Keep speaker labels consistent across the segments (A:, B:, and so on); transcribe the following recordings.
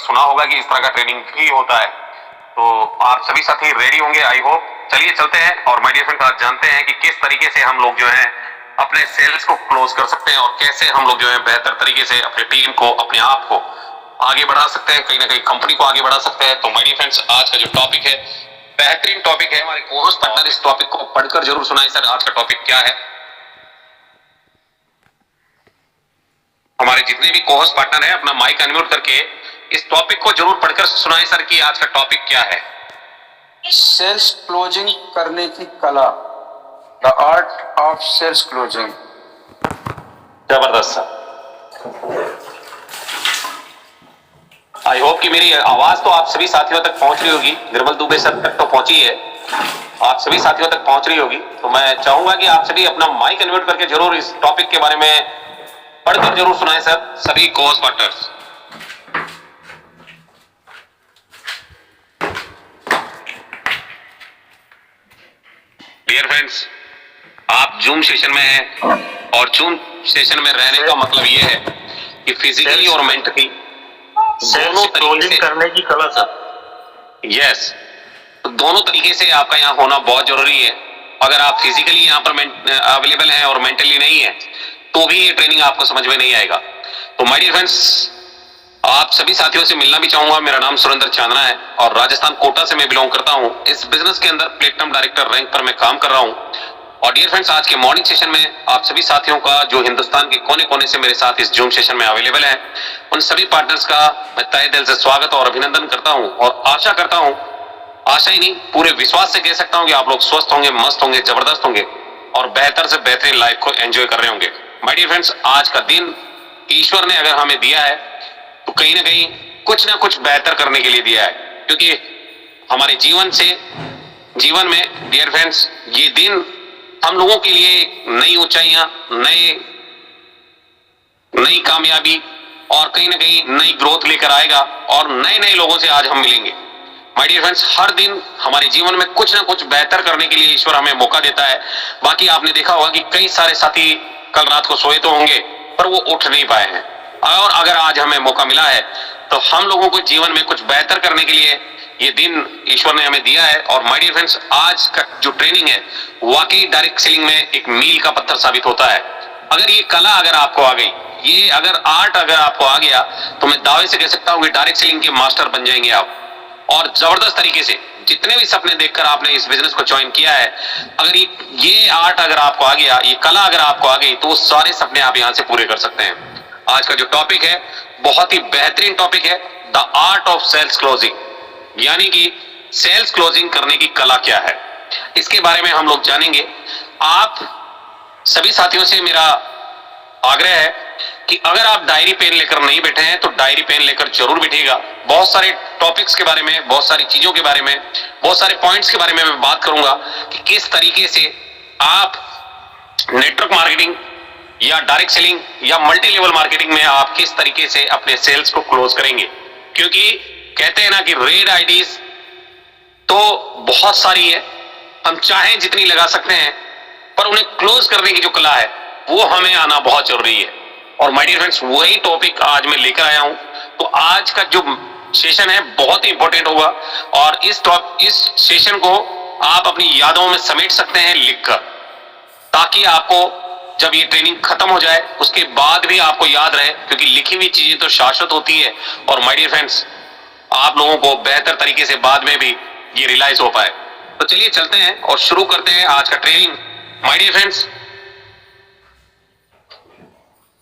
A: सुना होगा कि इस तरह का ट्रेनिंग भी होता है। तो आप सभी साथी रेडी होंगे आई होप। चलिए चलते हैं और माय डियर फ्रेंड्स आज जानते हैं कि किस तरीके से हम लोग जो है अपने सेल्स को क्लोज कर सकते हैं और कैसे हम लोग जो है बेहतर तरीके से अपने टीम को, अपने आप को आगे बढ़ा सकते हैं, कहीं ना कहीं कंपनी को आगे बढ़ा सकते हैं। तो माय डियर फ्रेंड्स आज का जो टॉपिक है बेहतरीन टॉपिक है। हमारे कोहोस्ट पार्टनर इस टॉपिक को पढ़कर जरूर सुनाए। सर आज का टॉपिक क्या है? हमारे जितने भी कोहोस्ट पार्टनर हैं अपना माइक अनम्यूट करके इस टॉपिक को जरूर पढ़कर सुनाए सर कि आज का टॉपिक क्या है।
B: सेल्स क्लोजिंग करने की कला, the art of sales closing.
A: जबरदस्त सर। आई होप कि मेरी आवाज तो आप सभी साथियों तक पहुंच रही होगी। निर्मल दुबे सर तक तो पहुंची है, आप सभी साथियों तक पहुंच रही होगी। तो मैं चाहूंगा कि आप सभी अपना माइक अनम्यूट करके जरूर इस टॉपिक के बारे में पढ़कर जरूर सुनाएं सर, सभी कोहोस्ट पार्टनर्स। डियर फ्रेंड्स, आप जूम सेशन में हैं और जूम सेशन में रहने का मतलब यह है कि फिजिकली और मेंटली दोनों तरीके से
C: करने की कला सर।
A: यस, दोनों तरीके से आपका यहाँ होना बहुत जरूरी है। अगर आप फिजिकली यहाँ पर अवेलेबल हैं और मेंटली नहीं है तो भी ये ट्रेनिंग आपको समझ में नहीं आएगा। तो माय डियर फ्रेंड्स, आप सभी साथियों से मिलना भी चाहूंगा। मेरा नाम सुरेंद्र चांदना है और राजस्थान कोटा से मैं बिलोंग करता हूं। इस बिजनेस के अंदर प्लेटिनम डायरेक्टर रैंक पर मैं काम कर रहा हूं। और डियर फ्रेंड्स, आज के मॉर्निंग सेशन में आप सभी साथियों का जो हिंदुस्तान के कोने कोने से मेरे साथ इस जूम सेशन में अवेलेबल है, उन सभी पार्टनर्स का मैं तहे दिल से स्वागत और अभिनंदन करता हूं और आशा करता हूं, आशा ही नहीं पूरे विश्वास से कह सकता हूं कि आप लोग स्वस्थ होंगे, मस्त होंगे, जबरदस्त होंगे और बेहतर से बेहतरीन लाइफ को एंजॉय कर रहे होंगे। माय डियर फ्रेंड्स, आज का दिन ईश्वर ने अगर हमें दिया है तो कहीं ना कहीं कुछ ना कुछ बेहतर करने के लिए दिया है, क्योंकि हमारे जीवन में डियर फ्रेंड्स ये दिन हम लोगों के लिए नई ऊंचाइयां, नई कामयाबी और कहीं ना कहीं नई ग्रोथ लेकर आएगा और नए नए लोगों से आज हम मिलेंगे। माय डियर फ्रेंड्स, हर दिन हमारे जीवन में कुछ ना कुछ बेहतर करने के लिए ईश्वर हमें मौका देता है। बाकी आपने देखा होगा कि कई सारे साथी कल रात को सोए तो होंगे पर वो उठ नहीं पाए हैं, और अगर आज हमें मौका मिला है तो हम लोगों को जीवन में कुछ बेहतर करने के लिए ये दिन ईश्वर ने हमें दिया है। और माय डियर फ्रेंड्स, आज का जो ट्रेनिंग है वाकई डायरेक्ट सेलिंग में एक मील का पत्थर साबित होता है। अगर ये कला अगर आपको आ गई, ये अगर आर्ट अगर आपको आ गया तो मैं दावे से कह सकता हूं कि डायरेक्ट सेलिंग के मास्टर बन जाएंगे आप। और जबरदस्त तरीके से जितने भी सपने देखकर आपने इस बिजनेस को ज्वाइन किया है, अगर ये आर्ट अगर आपको आ गया, ये कला अगर आपको आ गई तो वो सारे सपने आप यहां से पूरे कर सकते हैं। आज का जो टॉपिक है बहुत ही बेहतरीन टॉपिक है, the art of sales closing, यानी कि सेल्स क्लोजिंग करने की कला क्या है, इसके बारे में हम लोग जानेंगे। आप सभी साथियों से मेरा आग्रह है कि अगर आप डायरी पेन लेकर नहीं बैठे हैं तो डायरी पेन लेकर जरूर बैठिएगा। बहुत सारे टॉपिक्स के बारे में, बहुत सारी चीजों के बारे में, बहुत सारे पॉइंट्स के बारे में मैं बात करूंगा कि किस तरीके से आप नेटवर्क मार्केटिंग या डायरेक्ट सेलिंग या मल्टी लेवल मार्केटिंग में आप किस तरीके से अपने सेल्स को क्लोज करेंगे। क्योंकि कहते हैं ना कि रेड आईडीज तो बहुत सारी है, हम चाहें जितनी लगा सकते हैं, पर उन्हें क्लोज करने की जो कला है वो हमें आना बहुत जरूरी है। और माय डियर फ्रेंड्स, वही टॉपिक आज मैं लेकर आया हूं। तो आज का जो सेशन है बहुत ही इंपॉर्टेंट होगा और इस सेशन को आप अपनी यादों में समेट सकते हैं लिखकर, ताकि आपको जब ये ट्रेनिंग खत्म हो जाए उसके बाद भी आपको याद रहे, क्योंकि लिखी हुई चीजें तो शाश्वत होती है। और माय डियर फ्रेंड्स, आप लोगों को बेहतर तरीके से बाद में भी ये रियलाइज हो पाए। तो चलिए चलते हैं और शुरू करते हैं आज का training. My dear friends,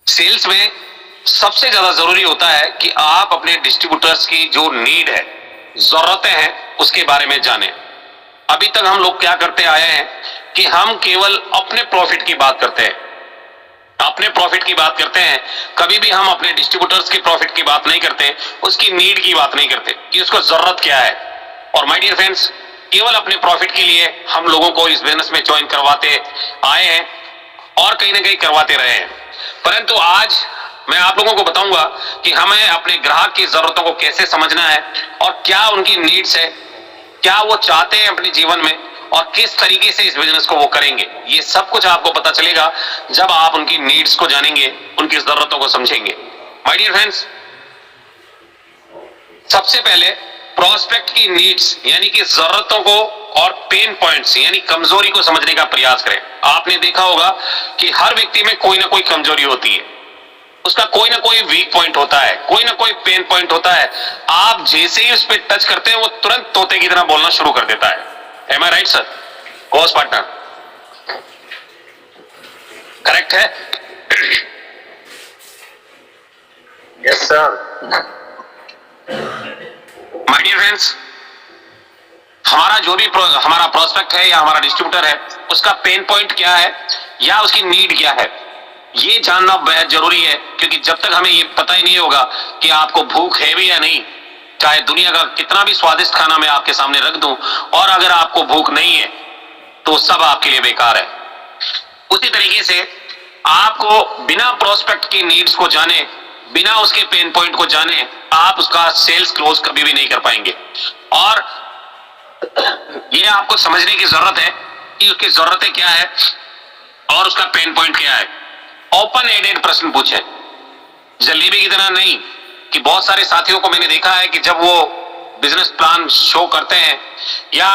A: sales में सबसे ज्यादा जरूरी होता है कि आप अपने डिस्ट्रीब्यूटर्स की जो नीड है, जरूरतें हैं, उसके बारे में जानें। अभी तक हम लोग क्या करते आए हैं कि हम केवल अपने प्रॉफिट की बात करते हैं, अपने प्रॉफिट की बात करते हैं, कभी भी हम अपने डिस्ट्रीब्यूटर्स की प्रॉफिट की बात नहीं करते, उसकी नीड की बात नहीं करते कि उसको जरूरत क्या है। और माय डियर फ्रेंड्स, केवल अपने प्रॉफिट के लिए हम लोगों को इस बिजनेस में ज्वाइन करवाते आए हैं और कहीं ना कहीं करवाते रहे हैं। परंतु आज मैं आप लोगों को बताऊंगा कि हमें अपने ग्राहक की जरूरतों को कैसे समझना है और क्या उनकी नीड्स है, क्या वो चाहते हैं अपने जीवन में और किस तरीके से इस बिजनेस को वो करेंगे। ये सब कुछ आपको पता चलेगा जब आप उनकी नीड्स को जानेंगे, उनकी जरूरतों को समझेंगे। माय डियर फ्रेंड्स, सबसे पहले प्रोस्पेक्ट की नीड्स यानी कि जरूरतों को और पेन पॉइंट्स यानी कमजोरी को समझने का प्रयास करें। आपने देखा होगा कि हर व्यक्ति में कोई ना कोई कमजोरी होती है, उसका कोई ना कोई वीक पॉइंट होता है, कोई ना कोई पेन पॉइंट होता है। आप जैसे ही उस पर टच करते हैं वो तुरंत तोते की तरह बोलना शुरू कर देता है। Am I right sir? Course partner correct है?
C: Yes sir.
A: My dear friends, हमारा जो भी हमारा प्रोस्पेक्ट है या हमारा डिस्ट्रीब्यूटर है, उसका पेन पॉइंट क्या है या उसकी नीड क्या है, ये जानना बेहद जरूरी है। क्योंकि जब तक हमें ये पता ही नहीं होगा कि आपको भूख है भी या नहीं, चाहे दुनिया का कितना भी स्वादिष्ट खाना मैं आपके सामने रख दूं, और अगर आपको भूख नहीं है तो सब आपके लिए बेकार है। उसी तरीके से आपको बिना प्रोस्पेक्ट की नीड्स को जाने, बिना उसके पेन पॉइंट को जाने, आप उसका सेल्स क्लोज कभी भी नहीं कर पाएंगे। और ये आपको समझने की जरूरत है कि उसकी जरूरतें क्या है और उसका पेन पॉइंट क्या है। ओपन एडेड प्रश्न पूछे, जलेबी की तरह नहीं। कि बहुत सारे साथियों को मैंने देखा है कि जब वो बिजनेस प्लान शो करते हैं या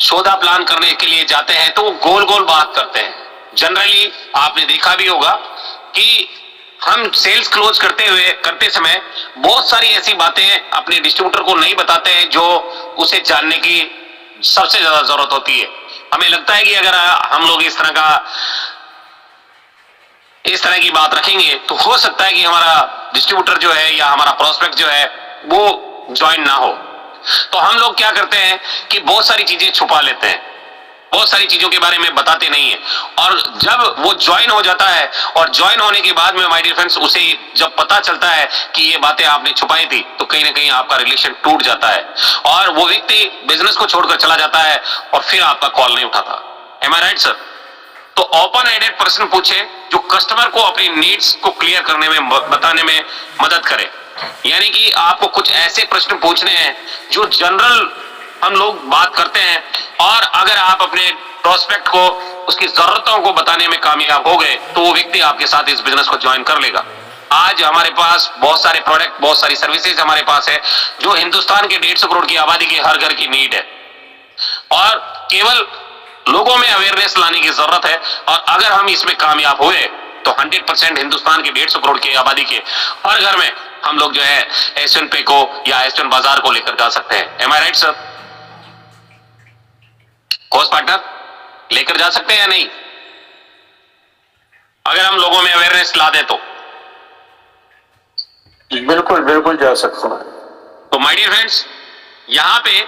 A: सौदा प्लान करने के लिए जाते हैं तो वो गोल गोल बात करते हैं। जनरली आपने देखा भी होगा कि हम सेल्स क्लोज करते समय बहुत सारी ऐसी बातें अपने डिस्ट्रीब्यूटर को नहीं बताते हैं जो उसे जानने की सबसे ज्यादा जरूरत होती है। हमें लगता है कि अगर हम लोग इस तरह की बात रखेंगे तो हो सकता है कि हमारा डिस्ट्रीब्यूटर जो है या हमारा प्रोस्पेक्ट जो है वो ज्वाइन ना हो। तो हम लोग क्या करते हैं कि बहुत सारी चीजें छुपा लेते हैं, बहुत सारी चीजों के बारे में बताते नहीं है। और जब वो ज्वाइन हो जाता है और ज्वाइन होने के बाद में माय डियर फ्रेंड्स उसे जब पता चलता है कि ये बातें आपने छुपाई थी, तो कहीं ना कहीं आपका रिलेशन टूट जाता है और वो व्यक्ति बिजनेस को छोड़कर चला जाता है और फिर आपका कॉल नहीं उठाता। M I right sir? तो ओपन एडेड प्रश्न पूछे जो कस्टमर को अपनी नीड्स को क्लियर करने में, बताने में मदद करे। यानी कि आपको कुछ ऐसे प्रश्न पूछने हैं जो जनरल हम लोग बात करते हैं, और अगर आप अपने प्रोस्पेक्ट को उसकी जरूरतों को बताने में कामयाब हो गए तो वो व्यक्ति आपके साथ इस बिजनेस को ज्वाइन कर लेगा। आज हमारे पास बहुत सारे प्रोडक्ट, बहुत सारी सर्विसेज हमारे पास है जो हिंदुस्तान के 150 करोड़ की आबादी की हर घर की नीड है, और केवल लोगों में अवेयरनेस लाने की जरूरत है। और अगर हम इसमें कामयाब हुए तो 100% हिंदुस्तान के 150 करोड़ की आबादी के हर घर में हम लोग जो है एसएन पे को या एसएन बाजार को लेकर जा सकते हैं। M I right sir? Coast partner लेकर जा सकते हैं या नहीं, अगर हम लोगों में अवेयरनेस ला दे तो?
B: बिल्कुल बिल्कुल जा सकते हैं।
A: तो माय डियर फ्रेंड्स, यहां पे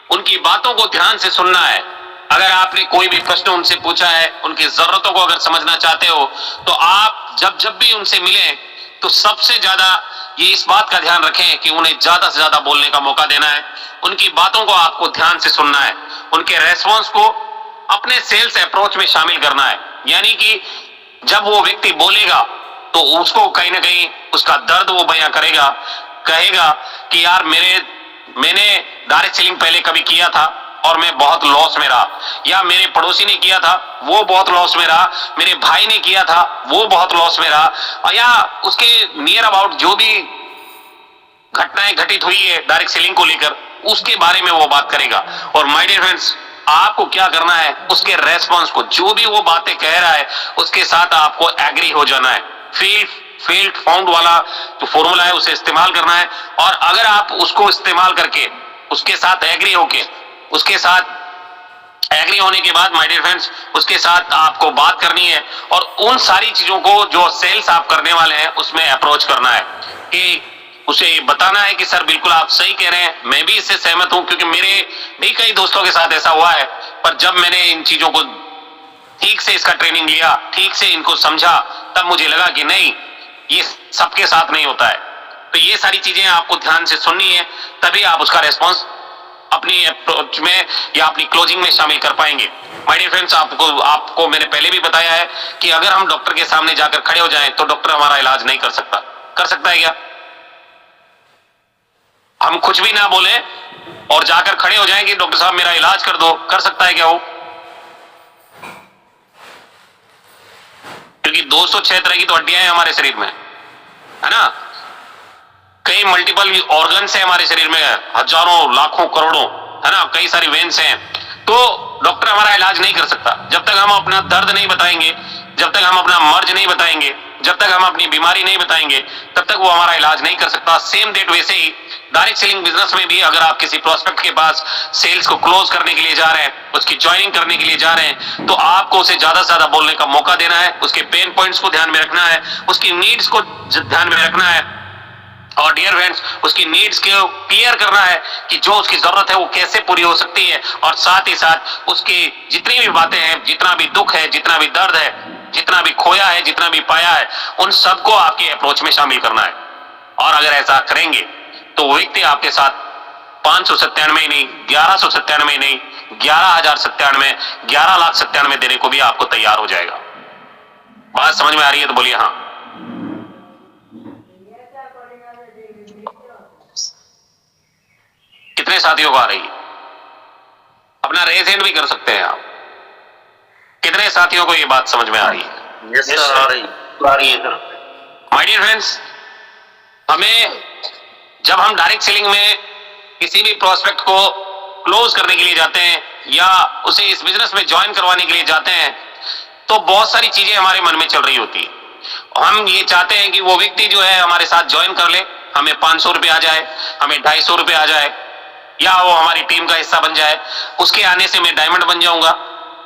A: उनकी बातों को ध्यान से सुनना है। अगर आपने कोई भी प्रश्न उनसे पूछा है, उनकी जरूरतों को अगर समझना चाहते हो, तो आप जब भी उनसे मिलें तो सबसे ज्यादा ये इस बात का ध्यान रखें कि उन्हें ज्यादा से ज्यादा बोलने का मौका देना है। उनकी बातों को आपको ध्यान से सुनना है, उनके रेस्पॉन्स को अपने सेल्स अप्रोच में शामिल करना है। यानी कि जब वो व्यक्ति बोलेगा तो उसको कहीं ना कहीं उसका दर्द वो बयां करेगा, कहेगा कि यार मैंने डायरेक्ट सेलिंग पहले कभी किया था और मैं बहुत लॉस में रहा, या मेरे पड़ोसी ने किया था वो बहुत लॉस में रहा, मेरे भाई ने किया था वो बहुत लॉस में रहा, या उसके नियर अबाउट जो भी घटनाएं घटित हुई है डायरेक्ट सेलिंग को लेकर उसके बारे में वो बात करेगा। और माय डियर फ्रेंड्स, आपको क्या करना है, उसके रेस्पॉन्स को, जो भी वो बातें कह रहा है उसके साथ आपको एग्री हो जाना है। फील्ड फाउंड वाला जो फॉर्मूला है उसे इस्तेमाल करना है। और अगर आप उसको इस्तेमाल करके उसके साथ एग्री होके, उसके साथ एग्री होने के बाद माय डियर फ्रेंड्स उसके साथ आपको बात करनी है और उन सारी चीजों को जो सेल्स आप करने वाले हैं उसमें अप्रोच करना है कि उसे बताना है कि सर बिल्कुल आप सही कह रहे हैं, मैं भी इससे सहमत हूं, क्योंकि मेरे भी कई दोस्तों के साथ ऐसा हुआ है। पर जब मैंने इन चीजों को ठीक से इसका ट्रेनिंग लिया, ठीक से इनको समझा, तब मुझे लगा कि नहीं, ये सबके साथ नहीं होता है। तो ये सारी चीजें आपको ध्यान से सुननी है, तभी आप उसका रेस्पॉन्स अपनी अप्रोच में या अपनी क्लोजिंग में शामिल कर पाएंगे। माय डियर फ्रेंड्स, आपको मैंने पहले भी बताया है कि अगर हम डॉक्टर के सामने जाकर खड़े हो जाएं तो डॉक्टर हमारा इलाज नहीं कर सकता। कर सकता है क्या? हम कुछ भी ना बोले और जाकर खड़े हो जाएं कि डॉक्टर साहब मेरा इलाज कर दो, कर सकता है क्या वो? क्योंकि 206 तरह की तो हड्डियां हैं हमारे शरीर में, है ना? कई मल्टीपल ऑर्गन्स है हमारे शरीर में, हजारों लाखों करोड़ों, है ना, कई सारी वेन्स हैं, तो डॉक्टर हमारा इलाज नहीं कर सकता जब तक हम अपना दर्द नहीं बताएंगे, जब तक हम अपना मर्ज नहीं बताएंगे, जब तक हम अपनी बीमारी नहीं बताएंगे, तब तक वो हमारा इलाज नहीं कर सकता। सेम डेट वैसे ही डायरेक्ट सेलिंग बिजनेस में भी अगर आप किसी प्रोस्पेक्ट के पास सेल्स को क्लोज करने के लिए जा रहे हैं, उसकी ज्वाइनिंग करने के लिए जा रहे हैं, तो आपको उसे ज्यादा से ज्यादा बोलने का मौका देना है, उसके पेन पॉइंट्स को ध्यान में रखना है, उसकी नीड्स को ध्यान में रखना है, और डियर फ्रेंड्स उसकी नीड्स को क्लियर करना है कि जो उसकी जरूरत है वो कैसे पूरी हो सकती है, और साथ ही साथ उसकी जितनी भी बातें हैं, जितना भी दुख है, जितना भी दर्द है, जितना भी खोया है, जितना भी पाया है, उन सबको आपके अप्रोच में शामिल करना है। और अगर ऐसा करेंगे तो वो व्यक्ति आपके साथ 597 नहीं, 1197 नहीं, 11,097, 11,97,000 देने को भी आपको तैयार हो जाएगा। बात समझ में आ रही है तो बोलिए हाँ। कितने साथियों को आ रही है? अपना रेज हैंड भी कर सकते हैं आप। कितने साथियों को ये बात समझ में आ रही है?
C: Yes, sir.
A: आ रही है सर। माय डियर फ्रेंड्स, हमें जब हम डायरेक्ट सेलिंग में किसी भी प्रोस्पेक्ट को क्लोज करने के लिए जाते हैं या उसे इस बिजनेस में ज्वाइन करवाने के लिए जाते हैं, तो बहुत सारी चीजें हमारे मन में चल रही होती है। हम ये चाहते हैं कि वो व्यक्ति जो है हमारे साथ ज्वाइन कर ले, हमें 500 रुपये आ जाए, हमें 250 रुपये आ जाए, या वो हमारी टीम का हिस्सा बन जाए, उसके आने से मैं डायमंड बन जाऊंगा,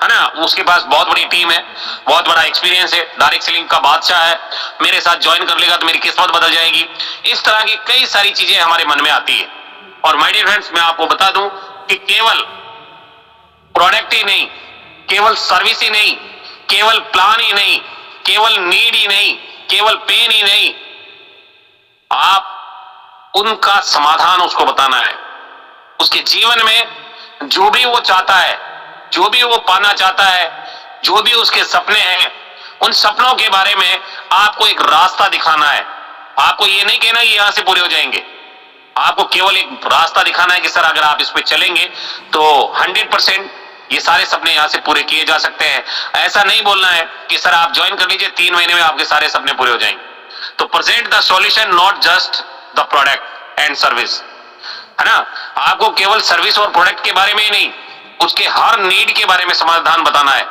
A: है ना, उसके पास बहुत बड़ी टीम है, बहुत बड़ा एक्सपीरियंस है, डायरेक्ट सेलिंग का बादशाह है, मेरे साथ ज्वाइन कर लेगा तो मेरी किस्मत बदल जाएगी। इस तरह की कई सारी चीजें हमारे मन में आती है। और माय डियर फ्रेंड्स, मैं आपको बता दूं कि केवल प्रोडक्ट ही नहीं, केवल सर्विस ही नहीं, केवल प्लान ही नहीं, केवल नीड ही नहीं, केवल पेन ही नहीं, आप उनका समाधान उसको बताना है। उसके जीवन में जो भी वो चाहता है, जो भी वो पाना चाहता है, जो भी उसके सपने हैं, उन सपनों के बारे में आपको एक रास्ता दिखाना है। आपको ये नहीं कहना कि यहां से पूरे हो जाएंगे, आपको केवल एक रास्ता दिखाना है कि सर अगर आप इस पे चलेंगे तो 100% ये सारे सपने यहां से पूरे किए जा सकते हैं। ऐसा नहीं बोलना है कि सर आप ज्वाइन कर लीजिए, 3 महीने में आपके सारे सपने पूरे हो जाएंगे। तो present the solution, not just the product and service, है ना। आपको केवल सर्विस और प्रोडक्ट के बारे में ही नहीं, उसके हर नीड के बारे में समाधान बताना है।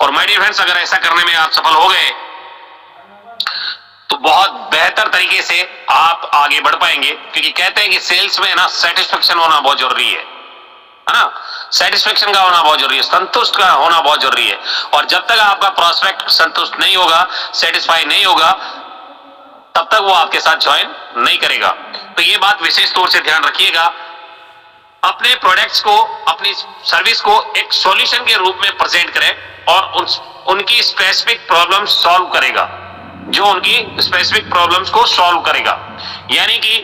A: और माय डियर फ्रेंड्स, अगर ऐसा करने में आप सफल हो गए तो बहुत बेहतर तरीके से आप आगे बढ़ पाएंगे, क्योंकि कहते हैं कि सेल्स में ना सेटिस्फेक्शन होना बहुत जरूरी है ना, सेटिस्फेक्शन का होना बहुत जरूरी है, संतुष्ट का होना बहुत जरूरी है। और जब तक आपका प्रोस्पेक्ट संतुष्ट नहीं होगा, सेटिस्फाई नहीं होगा, तब तक वो आपके साथ ज्वाइन नहीं करेगा। तो ये बात विशेष तौर से ध्यान रखिएगा। अपने प्रोडक्ट्स को, अपनी सर्विस को एक सॉल्यूशन के रूप में प्रेजेंट करें और उनकी स्पेसिफिक प्रॉब्लम सॉल्व करेगा, जो उनकी स्पेसिफिक प्रॉब्लम्स को सॉल्व करेगा। यानी कि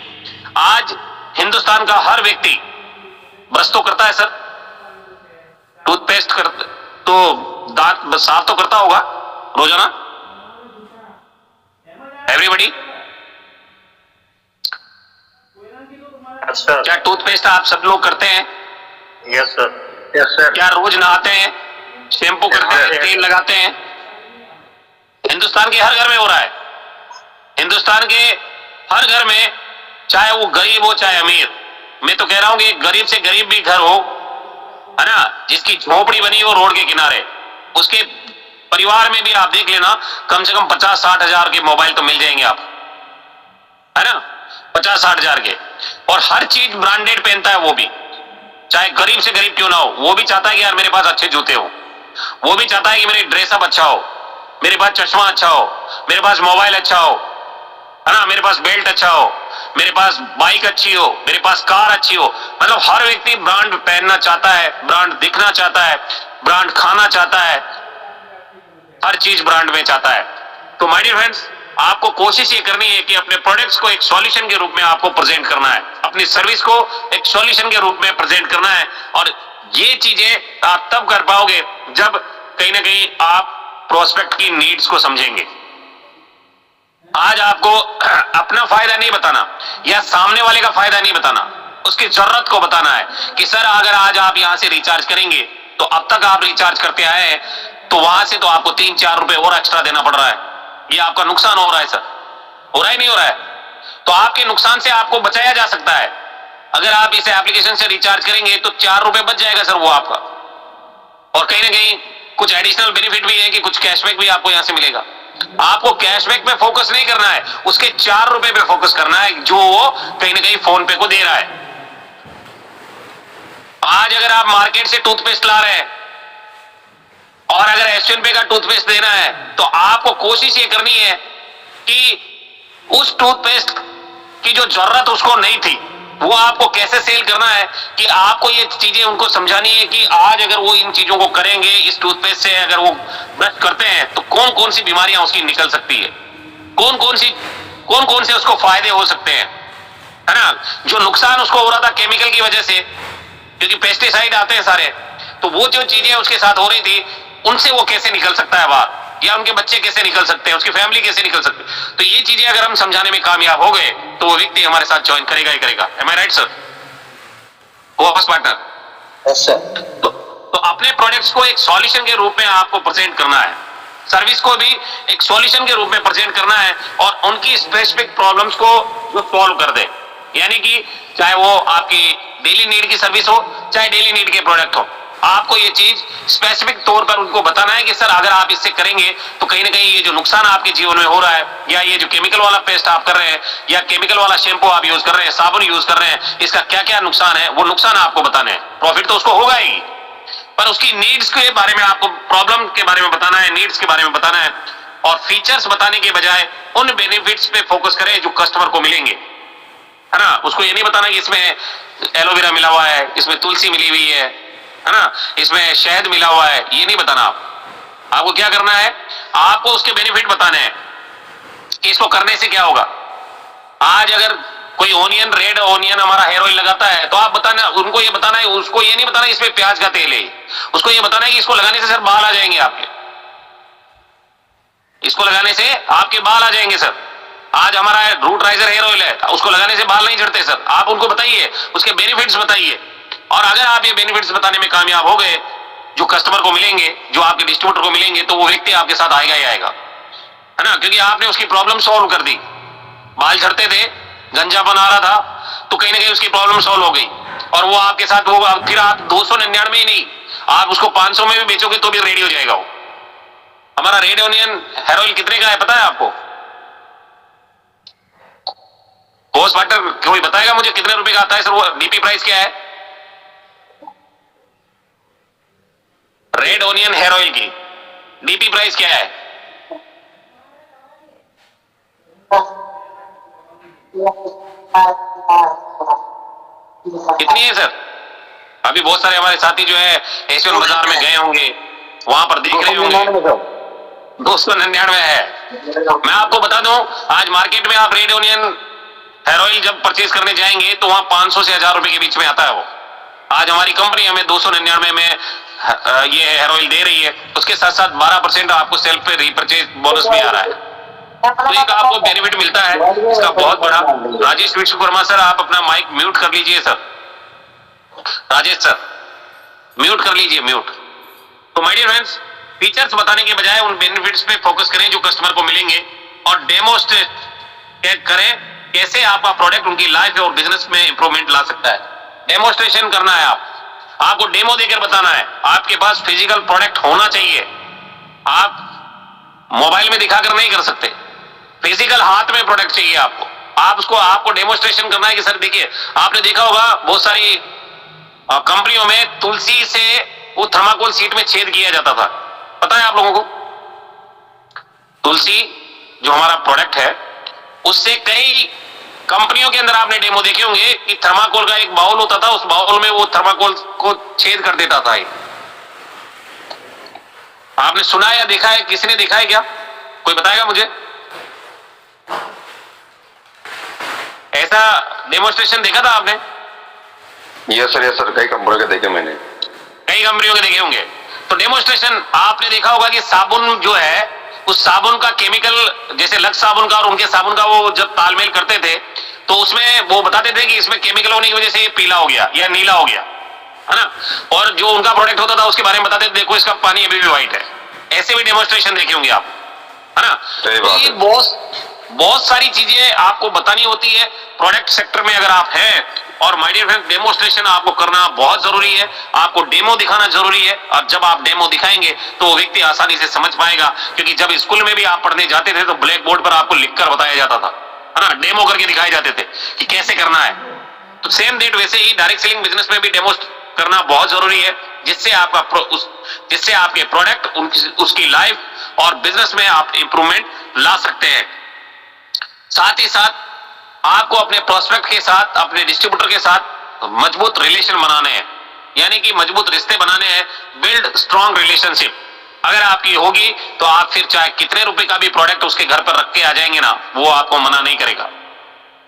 A: आज हिंदुस्तान का हर व्यक्ति ब्रश तो करता है सर, टूथपेस्ट कर, तो दांत साफ तो करता होगा रोजाना, एवरीबडी।
C: Yes, sir.
A: क्या टूथपेस्ट आप सब लोग करते हैं?
C: Yes, sir. Yes, sir.
A: क्या रोज नहाते हैं, शैम्पू करते हैं, तेल लगाते हैं? हिंदुस्तान के हर घर में हो रहा है। हिंदुस्तान के हर घर में, चाहे वो गरीब हो चाहे अमीर, मैं तो कह रहा हूं कि गरीब से गरीब भी घर हो, है ना, जिसकी झोपड़ी बनी हो रोड के किनारे, उसके परिवार में भी आप देख लेना कम से कम 50-60 हजार के मोबाइल तो मिल जाएंगे आप, है ना, 50-60 हजार के। और हर चीज ब्रांडेड पहनता है वो भी, चाहे गरीब से गरीब क्यों ना हो। वो भी चाहता है कि यार मेरे पास अच्छे जूते हो, वो भी चाहता है कि मेरे ड्रेसअप अच्छा हो, मेरे पास चश्मा अच्छा हो, मेरे पास मोबाइल अच्छा हो, है ना, मेरे पास बेल्ट अच्छा हो, मेरे पास बाइक अच्छी हो, मेरे पास कार अच्छी हो। मतलब हर व्यक्ति ब्रांड पहनना चाहता है, ब्रांड दिखना चाहता है, ब्रांड खाना चाहता है, हर चीज ब्रांड में चाहता है। तो माय डियर फ्रेंड्स, आपको कोशिश ये करनी है कि अपने प्रोडक्ट्स को एक सॉल्यूशन के रूप में आपको प्रेजेंट करना है, अपनी सर्विस को एक सॉल्यूशन के रूप में प्रेजेंट करना है। और ये चीजें आप तब कर पाओगे जब कहीं ना कहीं आप प्रोस्पेक्ट की नीड्स को समझेंगे। आज आपको अपना फायदा नहीं बताना या सामने वाले का फायदा नहीं बताना, उसकी जरूरत को बताना है कि सर अगर आज आप यहां से रिचार्ज करेंगे तो अब तक आप रिचार्ज करते आए हैं, तो वहां से तो आपको 3-4 रुपए और एक्स्ट्रा देना पड़ रहा है, ये आपका नुकसान हो रहा है सर, हो रहा है नहीं हो रहा है? तो आपके नुकसान से आपको बचाया जा सकता है। अगर आप इसे एप्लीकेशन से रिचार्ज करेंगे तो 4 रुपए बच जाएगा सर वो आपका। और कहीं ना कहीं कुछ एडिशनल बेनिफिट भी है कि कुछ कैशबैक भी आपको यहां से मिलेगा। आपको कैशबैक पे फोकस नहीं करना है, उसके 4 रुपए पे फोकस करना है जो वो कहीं ना कहीं फोन पे को दे रहा है। आज अगर आप मार्केट से टूथपेस्ट ला रहे हैं और अगर एशियन पे का टूथपेस्ट देना है तो आपको कोशिश ये करनी है कि उस टूथपेस्ट की जो जरूरत उसको नहीं थी वो आपको कैसे सेल करना है, कि आपको ये चीजें उनको समझानी है कि आज अगर वो इन चीजों को करेंगे, इस टूथपेस्ट से अगर वो ब्रश करते हैं तो कौन कौन सी बीमारियां उसकी निकल सकती है, कौन कौन से उसको फायदे हो सकते हैं, है ना। जो नुकसान उसको हो रहा था केमिकल की वजह से, क्योंकि पेस्टिसाइड आते हैं सारे, तो वो जो चीजें उसके साथ हो रही थी उनसे वो कैसे निकल सकता है बाहर, या उनके बच्चे कैसे निकल सकते हैं, उसकी फैमिली कैसे निकल सकती है। तो ये चीजें अगर हम समझाने में कामयाब हो गए तो वो व्यक्ति हमारे साथ ज्वाइन करेगा ही करेगा। M I right sir? वापस पार्टनर।
B: Yes sir.
A: तो अपने प्रोडक्ट्स को एक सॉल्यूशन के रूप में आपको प्रेजेंट करना है, सर्विस को भी एक सॉल्यूशन के रूप में प्रेजेंट करना है और उनकी स्पेसिफिक प्रॉब्लम्स को जो सॉल्व कर दे। यानी कि चाहे वो आपकी डेली नीड की सर्विस हो, चाहे डेली नीड के प्रोडक्ट हो, आपको ये चीज स्पेसिफिक तौर पर उनको बताना है कि सर अगर आप इससे करेंगे तो कहीं ना कहीं ये जो नुकसान आपके जीवन में हो रहा है, या ये जो केमिकल वाला पेस्ट आप कर रहे हैं, या केमिकल वाला शैम्पू आप यूज कर रहे हैं, साबुन यूज कर रहे हैं, इसका क्या क्या नुकसान है, वो नुकसान आपको बताने हैं। प्रॉफिट तो उसको होगा ही, पर उसकी नीड्स के बारे में आपको, प्रॉब्लम के बारे में बताना है, नीड्स के बारे में बताना है, और फीचर्स बताने के बजाय उन बेनिफिट्स पे फोकस करें जो कस्टमर को मिलेंगे, है ना। उसको ये नहीं बताना कि इसमें एलोवेरा मिला हुआ है, इसमें तुलसी मिली हुई है ना, इसमें शहद मिला हुआ है, ये नहीं बताना। आपको क्या करना है, आपको उसके बेनिफिट बताने हैं कि इसको करने से क्या होगा। आज अगर कोई ऑनियन, रेड ऑनियन हमारा हेयर ऑयल लगाता है तो आप बताना, उनको ये बताना है, उसको ये नहीं बताना इसमें प्याज का तेल है, उसको ये बताना है कि इसको लगाने से सर बाल आ जाएंगे आपके, इसको लगाने से आपके बाल आ जाएंगे सर। आज हमारा रूट राइजर हेयर ऑयल है, उसको लगाने से बाल नहीं झड़ते सर। आप उनको बताइए, उसके बेनिफिट्स बताइए, और अगर आप ये बेनिफिट्स बताने में कामयाब हो गए, जो कस्टमर को मिलेंगे, जो आपके डिस्ट्रीब्यूटर को मिलेंगे, तो वो व्यक्ति आपके साथ आएगा ही आएगा, है ना, क्योंकि आपने उसकी प्रॉब्लम सॉल्व कर दी। बाल झड़ते थे, गंजापन आ रहा था, तो कहीं ना कहीं उसकी प्रॉब्लम सॉल्व हो गई, और वो आपके साथ वो फिर आप 299 ही नहीं, आप उसको 500 में भी बेचोगे तो भी रेडी हो जाएगा वो। हमारा रेड ऑनियन हेयर ऑयल कितने का है पता है आपको? होस्ट वाटर कोई बताएगा मुझे कितने रुपए का आता है सर? वो डीपी प्राइस क्या है रेड ऑनियन हेयर ऑयल की? डीपी प्राइस क्या है? कितनी है सर? अभी बहुत सारे हमारे साथी जो है एशियन बाजार में गए होंगे, वहां पर देख रहे होंगे 299 है। मैं आपको बता दूं, आज मार्केट में आप रेड ऑनियन हेयर ऑयल जब परचेज करने जाएंगे तो वहां 500 से 1000 रुपए के बीच में आता है वो। आज हमारी कंपनी हमें 299 में ये हेयर ऑयल दे रही है, उसके साथ साथ 12% आपको सेल्फ पे रीपरचेज बोनस भी आ रहा है, तो एक आपको बेनिफिट मिलता है इसका बहुत बड़ा। राजेश विश्वकर्मा सर, आप अपना माइक म्यूट कर लीजिए सर। राजेश सर म्यूट कर लीजिए, म्यूट। तो माय डियर फ्रेंड्स, फीचर्स बताने के बजाय उन बेनिफिट्स पे फोकस करें जो कस्टमर को मिलेंगे, और डेमोस्ट्रेट करें कैसे आपका प्रोडक्ट उनकी लाइफ और बिजनेस में इंप्रूवमेंट ला सकता है। डेमोस्ट्रेशन करना है, आपको डेमो देकर बताना है। आपके पास फिजिकल प्रोडक्ट होना चाहिए, आप मोबाइल में दिखाकर नहीं कर सकते, फिजिकल हाथ में प्रोडक्ट चाहिए आपको। आपको डेमोस्ट्रेशन करना है कि सर देखिए, आपने देखा होगा बहुत सारी कंपनियों में तुलसी से वो थर्माकोल सीट में छेद किया जाता था, पता है आप लोगों को? तुलसी जो हमारा प्रोडक्ट है, उससे कई कंपनियों के अंदर आपने डेमो देखे होंगे कि थर्माकोल का एक बाउल होता था, उस बाउल में वो थर्माकोल को छेद कर देता था। आपने सुना या देखा है? किसी ने देखा है क्या? कोई बताएगा मुझे? ऐसा डेमोस्ट्रेशन देखा था आपने?
D: यस सर, कई कंपनियों के देखे मैंने,
A: कई कंपनियों के देखे होंगे। तो डेमोस्ट्रेशन आपने देखा होगा कि साबुन जो है, उस साबुन का केमिकल, जैसे लक्स साबुन का और उनके साबुन का वो जब तालमेल करते थे तो उसमें वो बताते थे कि इसमें केमिकल होने की वजह से ये पीला हो गया या नीला हो गया, है ना। और जो उनका प्रोडक्ट होता था उसके बारे में बताते थे, देखो इसका पानी अभी भी व्हाइट है। ऐसे भी डेमोस्ट्रेशन देखे होंगे आप, है ना। तो ये बहुत सारी चीजें आपको बतानी होती है प्रोडक्ट सेक्टर में अगर आप हैं। और माय डियर फ्रेंड, डेमोस्ट्रेशन आपको करना बहुत जरूरी है, आपको डेमो दिखाना जरूरी है। और जब आप डेमो दिखाएंगे तो वो व्यक्ति आसानी से समझ पाएगा, क्योंकि जब स्कूल में भी आप पढ़ने जाते थे तो ब्लैक बोर्ड पर आपको लिखकर बताया जाता था, है ना, डेमो करके दिखाए जाते थे कि कैसे करना है। तो सेम डेट वैसे ही डायरेक्ट सेलिंग बिजनेस में भी डेमो करना बहुत जरूरी है, जिससे जिससे आपके प्रोडक्ट उसकी लाइफ और बिजनेस में आप इंप्रूवमेंट ला सकते हैं। साथ ही साथ आपको अपने प्रोस्पेक्ट के साथ, अपने डिस्ट्रीब्यूटर के साथ मजबूत रिलेशन बनाने हैं, यानी कि मजबूत रिश्ते बनाने हैं। बिल्ड स्ट्रॉन्ग रिलेशनशिप अगर आपकी होगी तो आप फिर चाहे कितने रुपए का भी प्रोडक्ट उसके घर पर रख के आ जाएंगे ना, वो आपको मना नहीं करेगा,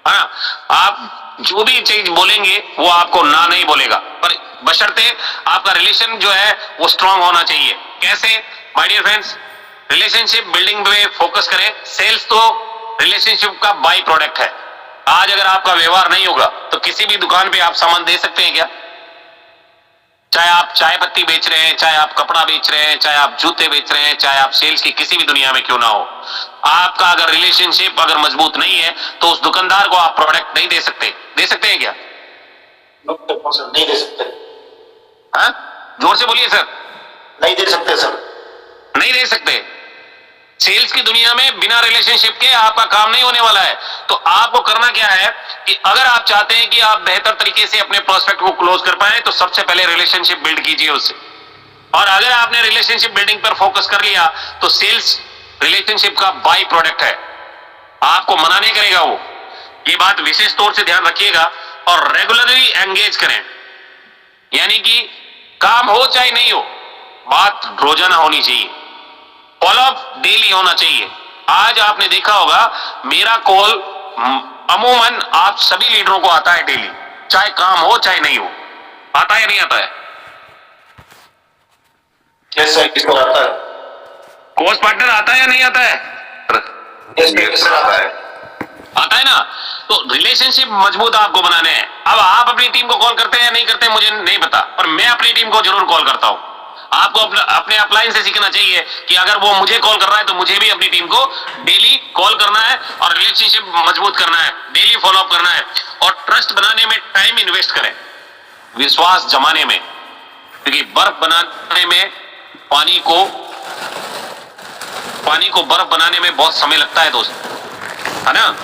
A: है ना। आप जो भी चीज बोलेंगे वो आपको ना नहीं बोलेगा, पर बशर्ते आपका रिलेशन जो है वो स्ट्रांग होना चाहिए। कैसे? My dear friends, relationship building पे फोकस करें। सेल्स तो रिलेशनशिप का बाई प्रोडक्ट है। आज अगर आपका व्यवहार नहीं होगा तो किसी भी दुकान पे आप सामान दे सकते हैं क्या? चाहे आप चाय पत्ती बेच रहे हैं, चाहे आप कपड़ा बेच रहे हैं, चाहे आप जूते बेच रहे हैं, चाहे आप सेल्स की किसी भी दुनिया में क्यों ना हो, आपका अगर रिलेशनशिप अगर मजबूत नहीं है तो उस दुकानदार को आप प्रोडक्ट नहीं दे सकते। दे सकते हैं क्या?
C: नहीं दे सकते।
A: हाँ, जोर से बोलिए सर।
C: नहीं दे सकते सर।
A: नहीं दे सकते। सेल्स की दुनिया में बिना रिलेशनशिप के आपका काम नहीं होने वाला है। तो आपको करना क्या है कि अगर आप चाहते हैं कि आप बेहतर तरीके से अपने प्रोस्पेक्ट को क्लोज कर पाए तो सबसे पहले रिलेशनशिप बिल्ड कीजिए उससे। और अगर आपने रिलेशनशिप बिल्डिंग पर फोकस कर लिया तो सेल्स रिलेशनशिप का बाई प्रोडक्ट है, आपको मना नहीं करेगा वो। ये बात विशेष तौर से ध्यान रखिएगा और रेगुलरली एंगेज करें, यानी कि काम हो चाहे नहीं हो, बात रोजाना होनी चाहिए, फॉलोअप डेली होना चाहिए। आज आपने देखा होगा मेरा कॉल अमूमन आप सभी लीडरों को आता है डेली, चाहे काम हो चाहे नहीं हो। आता है या नहीं आता है?
C: यस सर, किसको आता है?
A: कोर्स पार्टनर आता है या नहीं आता है?
C: यस सर, आता है।
A: आता है ना। तो रिलेशनशिप मजबूत आपको बनाने हैं। अब आप अपनी टीम को कॉल करते हैं या नहीं करते मुझे नहीं पता, पर मैं अपनी टीम को जरूर कॉल करता हूं। आपको अपने अपलाइन से सीखना चाहिए कि अगर वो मुझे कॉल कर रहा है तो मुझे भी अपनी टीम को डेली कॉल करना है और रिलेशनशिप मजबूत करना है, डेली फॉलोअप करना है। और ट्रस्ट बनाने में टाइम इन्वेस्ट करें, विश्वास जमाने में, क्योंकि बर्फ बनाने में पानी को बर्फ बनाने में बहुत समय लगता है दोस्त, है ना।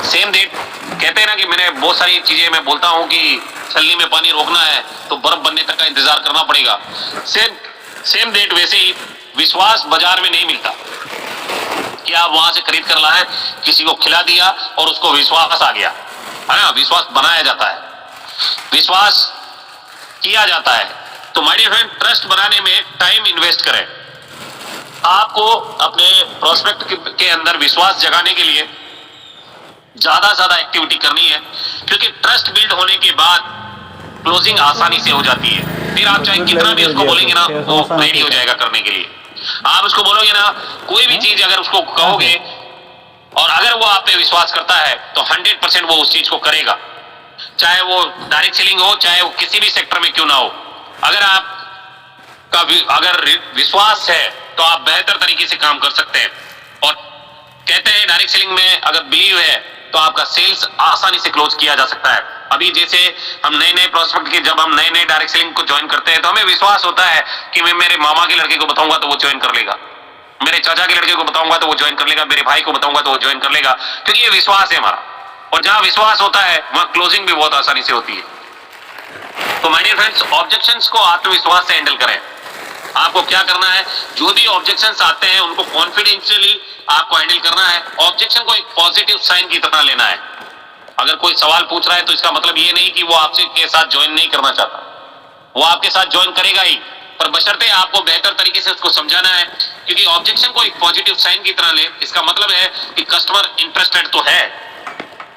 A: सेम डेट कहते हैं ना कि मैंने बहुत सारी चीजें मैं बोलता हूं कि छलनी में पानी रोकना है तो बर्फ बनने तक का इंतजार करना पड़ेगा। सेम डेट वैसे ही विश्वास बाजार में नहीं मिलता कि आप वहां से खरीद कर लाए, किसी को खिला दिया और उसको विश्वास आ गया, है ना। विश्वास बनाया जाता है, विश्वास किया जाता है। तो माय डियर फ्रेंड, ट्रस्ट बनाने में टाइम इन्वेस्ट करें। आपको अपने प्रोस्पेक्ट के अंदर विश्वास जगाने के लिए ज्यादा से ज्यादा एक्टिविटी करनी है, क्योंकि ट्रस्ट बिल्ड होने के बाद क्लोजिंग आसानी से हो जाती है। फिर आप चाहे कितना भी उसको बोलेंगे ना, वो रेडी हो जाएगा करने के लिए। आप उसको बोलोगे ना कोई भी चीज, अगर उसको कहोगे और अगर वो आप पे विश्वास करता है तो 100% वो उस चीज को करेगा, चाहे वो डायरेक्ट सेलिंग हो, चाहे वो किसी भी सेक्टर में क्यों ना हो। अगर विश्वास है तो आप बेहतर तरीके से काम कर सकते हैं। और कहते हैं डायरेक्ट सेलिंग में अगर बिलीव है तो आपका सेल्स आसानी से क्लोज किया जा सकता है। अभी जैसे हम नए प्रोस्पेक्ट के, जब हम नए डायरेक्ट सेलिंग को ज्वाइन करते हैं तो हमें विश्वास होता है कि मैं मेरे मामा के लड़के को बताऊंगा तो वो ज्वाइन कर लेगा, मेरे चाचा के लड़के को बताऊंगा तो वो ज्वाइन कर लेगा, मेरे भाई को बताऊंगा तो वो ज्वाइन कर लेगा, क्योंकि ये विश्वास है हमारा। और जहां विश्वास होता है वहां क्लोजिंग भी बहुत आसानी से होती है। तो माय डियर फ्रेंड्स, ऑब्जेक्शंस को आत्मविश्वास से हैंडल करें। आपको क्या करना है, जो भी ऑब्जेक्शंस आते हैं उनको कॉन्फिडेंशियली आपको हैंडल करना है। ऑब्जेक्शन को एक पॉजिटिव साइन की तरह लेना है। अगर कोई सवाल पूछ रहा है तो इसका मतलब ये नहीं कि वो आपसे के साथ ज्वाइन नहीं करना चाहता, वो आपके साथ ज्वाइन करेगा ही, पर बशर्ते आपको बेहतर तरीके से उसको समझाना है। क्योंकि ऑब्जेक्शन को एक पॉजिटिव साइन की तरह ले, इसका मतलब है कि कस्टमर इंटरेस्टेड तो है,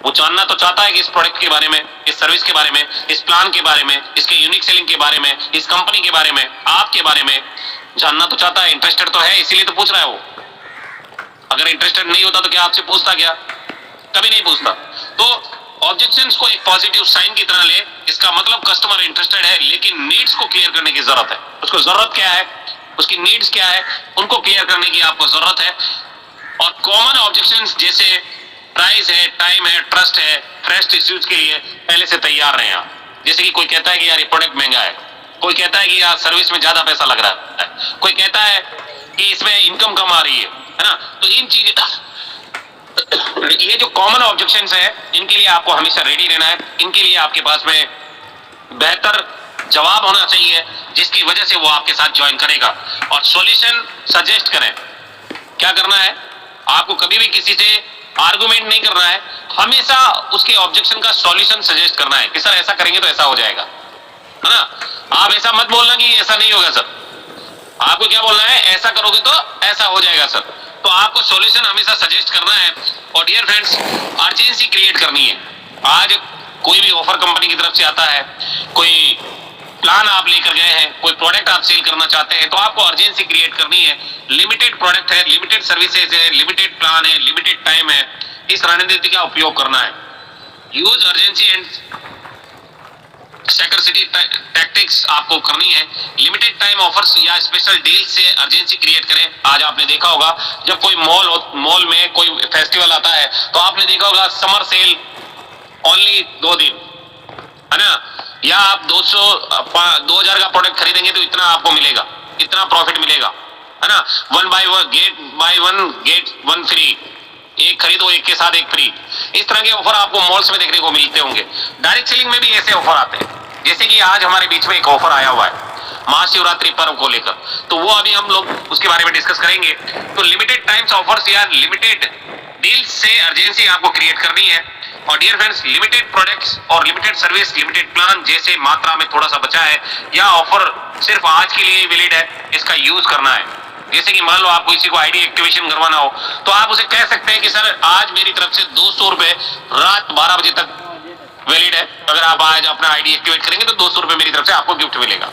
A: वो जानना तो चाहता है कि इस प्रोडक्ट के बारे में, इस सर्विस के बारे में, इस प्लान के बारे में, इसके यूनिक सेलिंग के बारे में, इस कंपनी के बारे में, आपके बारे में जानना तो चाहता है, इंटरेस्टेड तो है, इसीलिए तो पूछ रहा है वो। अगर इंटरेस्टेड नहीं होता तो क्या आपसे पूछता? क्या कभी नहीं पूछता। तो ऑब्जेक्शंस को एक पॉजिटिव साइन की तरह ले, इसका मतलब कस्टमर इंटरेस्टेड है, लेकिन नीड्स को क्लियर करने की जरूरत है। उसको जरूरत क्या है, उसकी नीड्स क्या है, उनको क्लियर करने की आपको जरूरत है। और कॉमन ऑब्जेक्शंस जैसे प्राइस है, टाइम है, ट्रस्ट है, फ्रेश इश्यूज के लिए पहले से तैयार रहें आप। जैसे कि कोई कहता है कि यार ये प्रोडक्ट महंगा है, कोई कहता है कि यार सर्विस में ज्यादा पैसा लग रहा है, कोई कहता है कि इसमें इनकम कम आ रही है ना। तो इन चीज ये जो कॉमन ऑब्जेक्शंस है, इनके लिए आपको हमेशा रेडी रहना है। इनके लिए आपके पास में बेहतर जवाब होना चाहिए, जिसकी वजह से वो आपके साथ ज्वाइन करेगा और सॉल्यूशन सजेस्ट करें। क्या करना है, आपको कभी भी किसी से आर्गुमेंट नहीं करना है, हमेशा उसके ऑब्जेक्शन का सॉल्यूशन सजेस्ट करना है कि सर ऐसा करेंगे तो ऐसा हो जाएगा, है ना। आप ऐसा मत बोलना कि ऐसा नहीं होगा सर, आपको क्या बोलना है, ऐसा करोगे तो ऐसा हो जाएगा सर। तो आपको सॉल्यूशन हमेशा सजेस्ट करना है। और डियर फ्रेंड्स, अर्जेंसी क्रिएट करनी है। आज कोई भी ऑफर कंपनी की तरफ से आता है, कोई प्लान आप लेकर गए हैं, कोई प्रोडक्ट आप सेल करना चाहते हैं, तो आपको अर्जेंसी क्रिएट करनी है। लिमिटेड प्रोडक्ट है, लिमिटेड सर्विसेज है, लिमिटेड प्लान है, लिमिटेड टाइम है, इस रणनीति का उपयोग करना है। Use urgency and scarcity tactics आपको करनी है। लिमिटेड टाइम ऑफर्स या स्पेशल डील से अर्जेंसी क्रिएट करें। आज आपने देखा होगा जब कोई मॉल में कोई फेस्टिवल आता है, तो आपने देखा होगा समर सेल ओनली 2 दिन, है ना, या आप 2000 का प्रोडक्ट खरीदेंगे तो इतना आपको मिलेगा, इतना प्रॉफिट मिलेगा, है ना। 1 बाय 1 गेट 1 फ्री, एक खरीदो एक के साथ एक फ्री। इस तरह के ऑफर आपको मॉल्स में देखने को मिलते होंगे। डायरेक्ट सेलिंग में भी ऐसे ऑफर आते हैं। जैसे कि आज हमारे बीच में एक ऑफर आया हुआ है महाशिवरात्रि पर्व को लेकर, तो वो अभी हम लोग उसके बारे में डिस्कस करेंगे। तो लिमिटेड टाइम्स ऑफर्स या लिमिटेड डील्स से अर्जेंसी आपको क्रिएट करनी है। और डियर फ्रेंड्स, लिमिटेड प्रोडक्ट्स और लिमिटेड सर्विस, लिमिटेड प्लान जैसे मात्रा में थोड़ा सा बचा है या ऑफर सिर्फ आज के लिए वैलिड है, इसका यूज करना है। जैसे कि मान लो आपको किसी को आईडी एक्टिवेशन करवाना हो, तो आप उसे कह सकते हैं कि सर आज मेरी तरफ से 200 रुपए रात 12 बजे तक वैलिड है। अगर आप आज अपना आईडी एक्टिवेट करेंगे तो 200 रुपए मेरी तरफ से आपको गिफ्ट मिलेगा।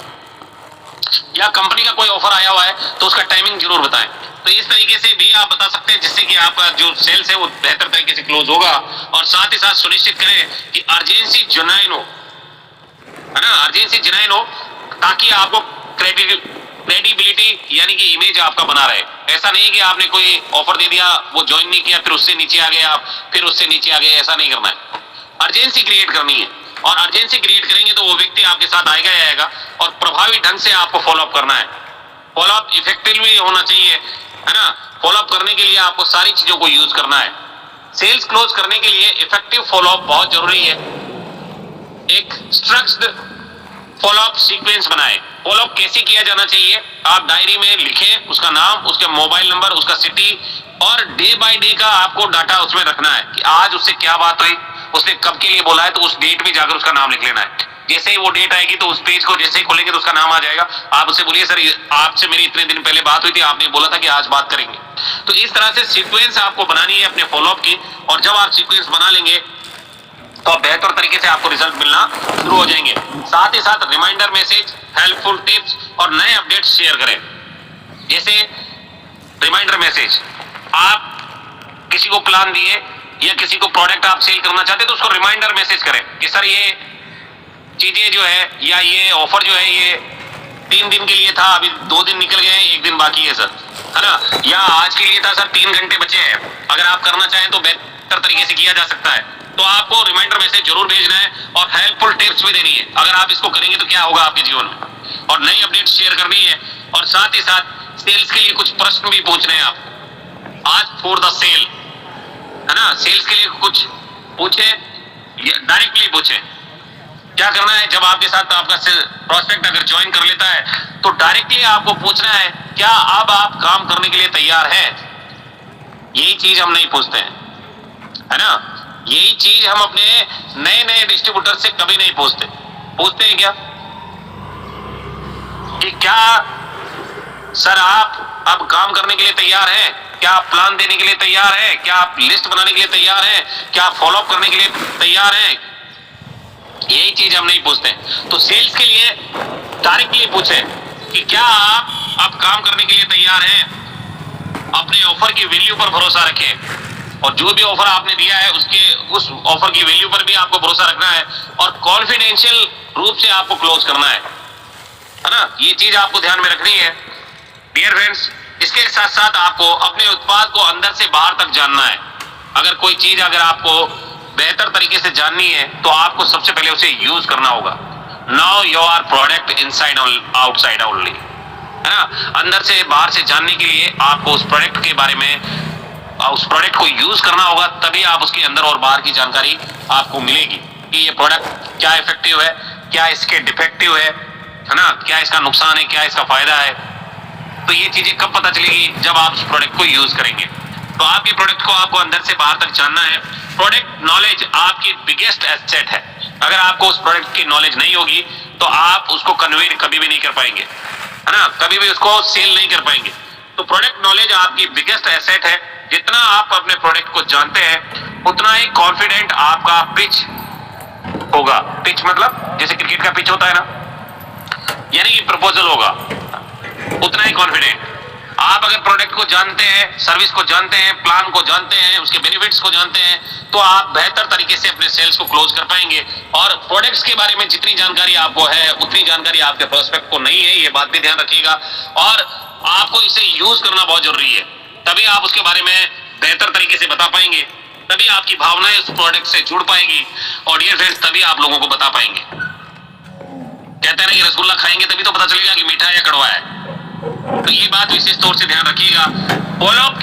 A: या कंपनी का कोई ऑफर आया हुआ है तो उसका टाइमिंग जरूर बताएं। तो इस तरीके से भी आप बता सकते हैं, जिससे कि आपका जो सेल्स है वो बेहतर तरीके से क्लोज होगा। और साथ ही साथ सुनिश्चित करें कि अर्जेंसी जेन्युइन हो, है ना, अर्जेंसी जेन्युइन हो, ताकि आपको क्रेडिबिलिटी यानी कि इमेज आपका बना रहे। ऐसा नहीं कि आपने कोई ऑफर दे दिया, वो ज्वाइन नहीं किया, फिर उससे नीचे आ गए आप, फिर उससे नीचे आ गए, ऐसा नहीं करना है। अर्जेंसी क्रिएट करनी है, और अर्जेंसी क्रिएट करेंगे तो वो व्यक्ति आपके साथ आएगा ही आएगा। और प्रभावी ढंग से आपको फॉलोअप करना है। फॉलोअप इफेक्टिवली होना चाहिए, है ना। फॉलोअप करने के लिए आपको सारी चीजों को यूज करना है। सेल्स क्लोज करने के लिए इफेक्टिव फॉलोअप बहुत जरूरी है। एक स्ट्रक्चर्ड फॉलोअप सीक्वेंस बनाएं। फॉलोअप कैसे किया जाना चाहिए, आप डायरी में लिखें, उसका नाम, उसके मोबाइल नंबर, उसका सिटी, और डे बाय डे का आपको डाटा उसमें रखना है कि आज उससे क्या बात हुई, उसने कब के लिए बोला है, तो उस डेट में जाकर उसका नाम लिख लेना है। जैसे ही वो डेट आएगी तो उस पेज को जैसे ही खोलेंगे तो उसका नाम आ जाएगा। आप उससे बोलिए सर आपसे मेरी इतने दिन पहले बात हुई थी, आपने बोला था कि आज बात करेंगे। तो इस तरह से सीक्वेंस आपको बनानी है अपने फॉलोअप की। और जब आप सीक्वेंस बना लेंगे तो बेहतर तरीके से आपको रिजल्ट मिलना शुरू हो जाएंगे। साथ ही साथ रिमाइंडर मैसेज, हेल्पफुल टिप्स और नए अपडेट्स शेयर करें। जैसे रिमाइंडर मैसेज, आप किसी को प्लान दिए या किसी को प्रोडक्ट आप सेल करना चाहते हैं तो उसको रिमाइंडर मैसेज करें कि सर ये चीजें जो है या ये ऑफर जो है ये 3 दिन के लिए था, अभी 2 दिन निकल गए हैं, 1 दिन बाकी है सर, है ना। या आज के लिए था सर, 3 घंटे बचे हैं, अगर आप करना चाहें तो बेहतर तरीके से किया जा सकता है। तो आपको रिमाइंडर मैसेज जरूर भेजना है और हेल्पफुल टिप्स भी देनी है। अगर आप इसको करेंगे तो क्या होगा आपके जीवन में, और नई अपडेट शेयर करनी है। और साथ ही साथ सेल्स के लिए कुछ प्रश्न भी पूछने हैं आप। आज फॉर द सेल, है ना, सेल्स के लिए कुछ पूछे, डायरेक्टली पूछे। क्या करना है, जब आपके साथ आपका प्रोस्पेक्ट अगर ज्वाइन कर लेता है तो डायरेक्टली आपको पूछना है क्या अब आप काम करने के लिए तैयार हैं। यही चीज हम नहीं पूछते हैं, है ना। यही चीज हम अपने नए नए डिस्ट्रीब्यूटर से कभी नहीं पूछते। पूछते हैं क्या कि क्या सर आप अब काम करने के लिए तैयार हैं, क्या आप प्लान देने के लिए तैयार हैं, क्या आप लिस्ट बनाने के लिए तैयार हैं, क्या आप फॉलोअप करने के लिए तैयार हैं। यही चीज हम नहीं पूछते। तो सेल्स के लिए डायरेक्टली पूछे कि क्या आप अब काम करने के लिए तैयार हैं। अपने ऑफर की वैल्यू पर भरोसा रखें, और जो भी ऑफर आपने दिया है उस ऑफर की वैल्यू पर भी आपको भरोसा रखना है, और कॉन्फिडेंशियल रूप से आपको क्लोज करना है ना। ये चीज आपको ध्यान में रखनी है डियर फ्रेंड्स। इसके साथ साथ आपको अपने उत्पाद को अंदर से बाहर तक जानना है। अगर कोई चीज अगर आपको बेहतर तरीके से जाननी है तो आपको सबसे पहले उसे यूज करना होगा. Now your product inside outside only, है ना. अंदर से बाहर से जानने के लिए आपको उस प्रोडक्ट के बारे में, उस प्रोडक्ट को यूज करना होगा, तभी आप उसके अंदर और बाहर की जानकारी आपको मिलेगी कि ये प्रोडक्ट क्या इफेक्टिव है, क्या इसके डिफेक्टिव है ना, क्या इसका नुकसान है, क्या इसका फायदा है. तो ये चीजें कब पता चलेगी? जब आप उस प्रोडक्ट को यूज करेंगे. तो आपके प्रोडक्ट को आपको अंदर से बाहर तक जानना है. प्रोडक्ट नॉलेज आपकी बिगेस्ट एसेट है. अगर आपको उस प्रोडक्ट की नॉलेज नहीं होगी तो आप उसको कन्वे कभी भी नहीं कर पाएंगे, है ना, कभी भी उसको सेल नहीं कर पाएंगे. तो प्रोडक्ट नॉलेज आपकी बिगेस्ट एसेट है. जितना आप अपने प्रोडक्ट को जानते हैं उतना ही कॉन्फिडेंट आपका पिच होगा. पिच मतलब जैसे क्रिकेट का पिच होता है ना, यानी कि प्रपोजल होगा, उतना ही कॉन्फिडेंट. आप अगर प्रोडक्ट को जानते हैं, सर्विस को जानते हैं, प्लान को जानते हैं, उसके बेनिफिट्स को जानते हैं, तो आप बेहतर तरीके से अपने सेल्स को क्लोज कर पाएंगे. और प्रोडक्ट्स के बारे में जितनी जानकारी आपको है उतनी जानकारी आपके प्रोस्पेक्ट को नहीं है, ये बात भी ध्यान रखिएगा. और आपको इसे यूज करना बहुत जरूरी है, तभी आप उसके बारे में बेहतर तरीके से बता पाएंगे, तभी आपकी भावनाएं उस प्रोडक्ट से जुड़ पाएगी. और डियर फ्रेंड्स, तभी आप लोगों को बता पाएंगे. कहते हैं ना कि रसगुल्ला खाएंगे तभी तो पता चलेगा कि मीठा है या कड़वा है. तो ये बात विशेष तौर से ध्यान रखिएगा. फॉलोअप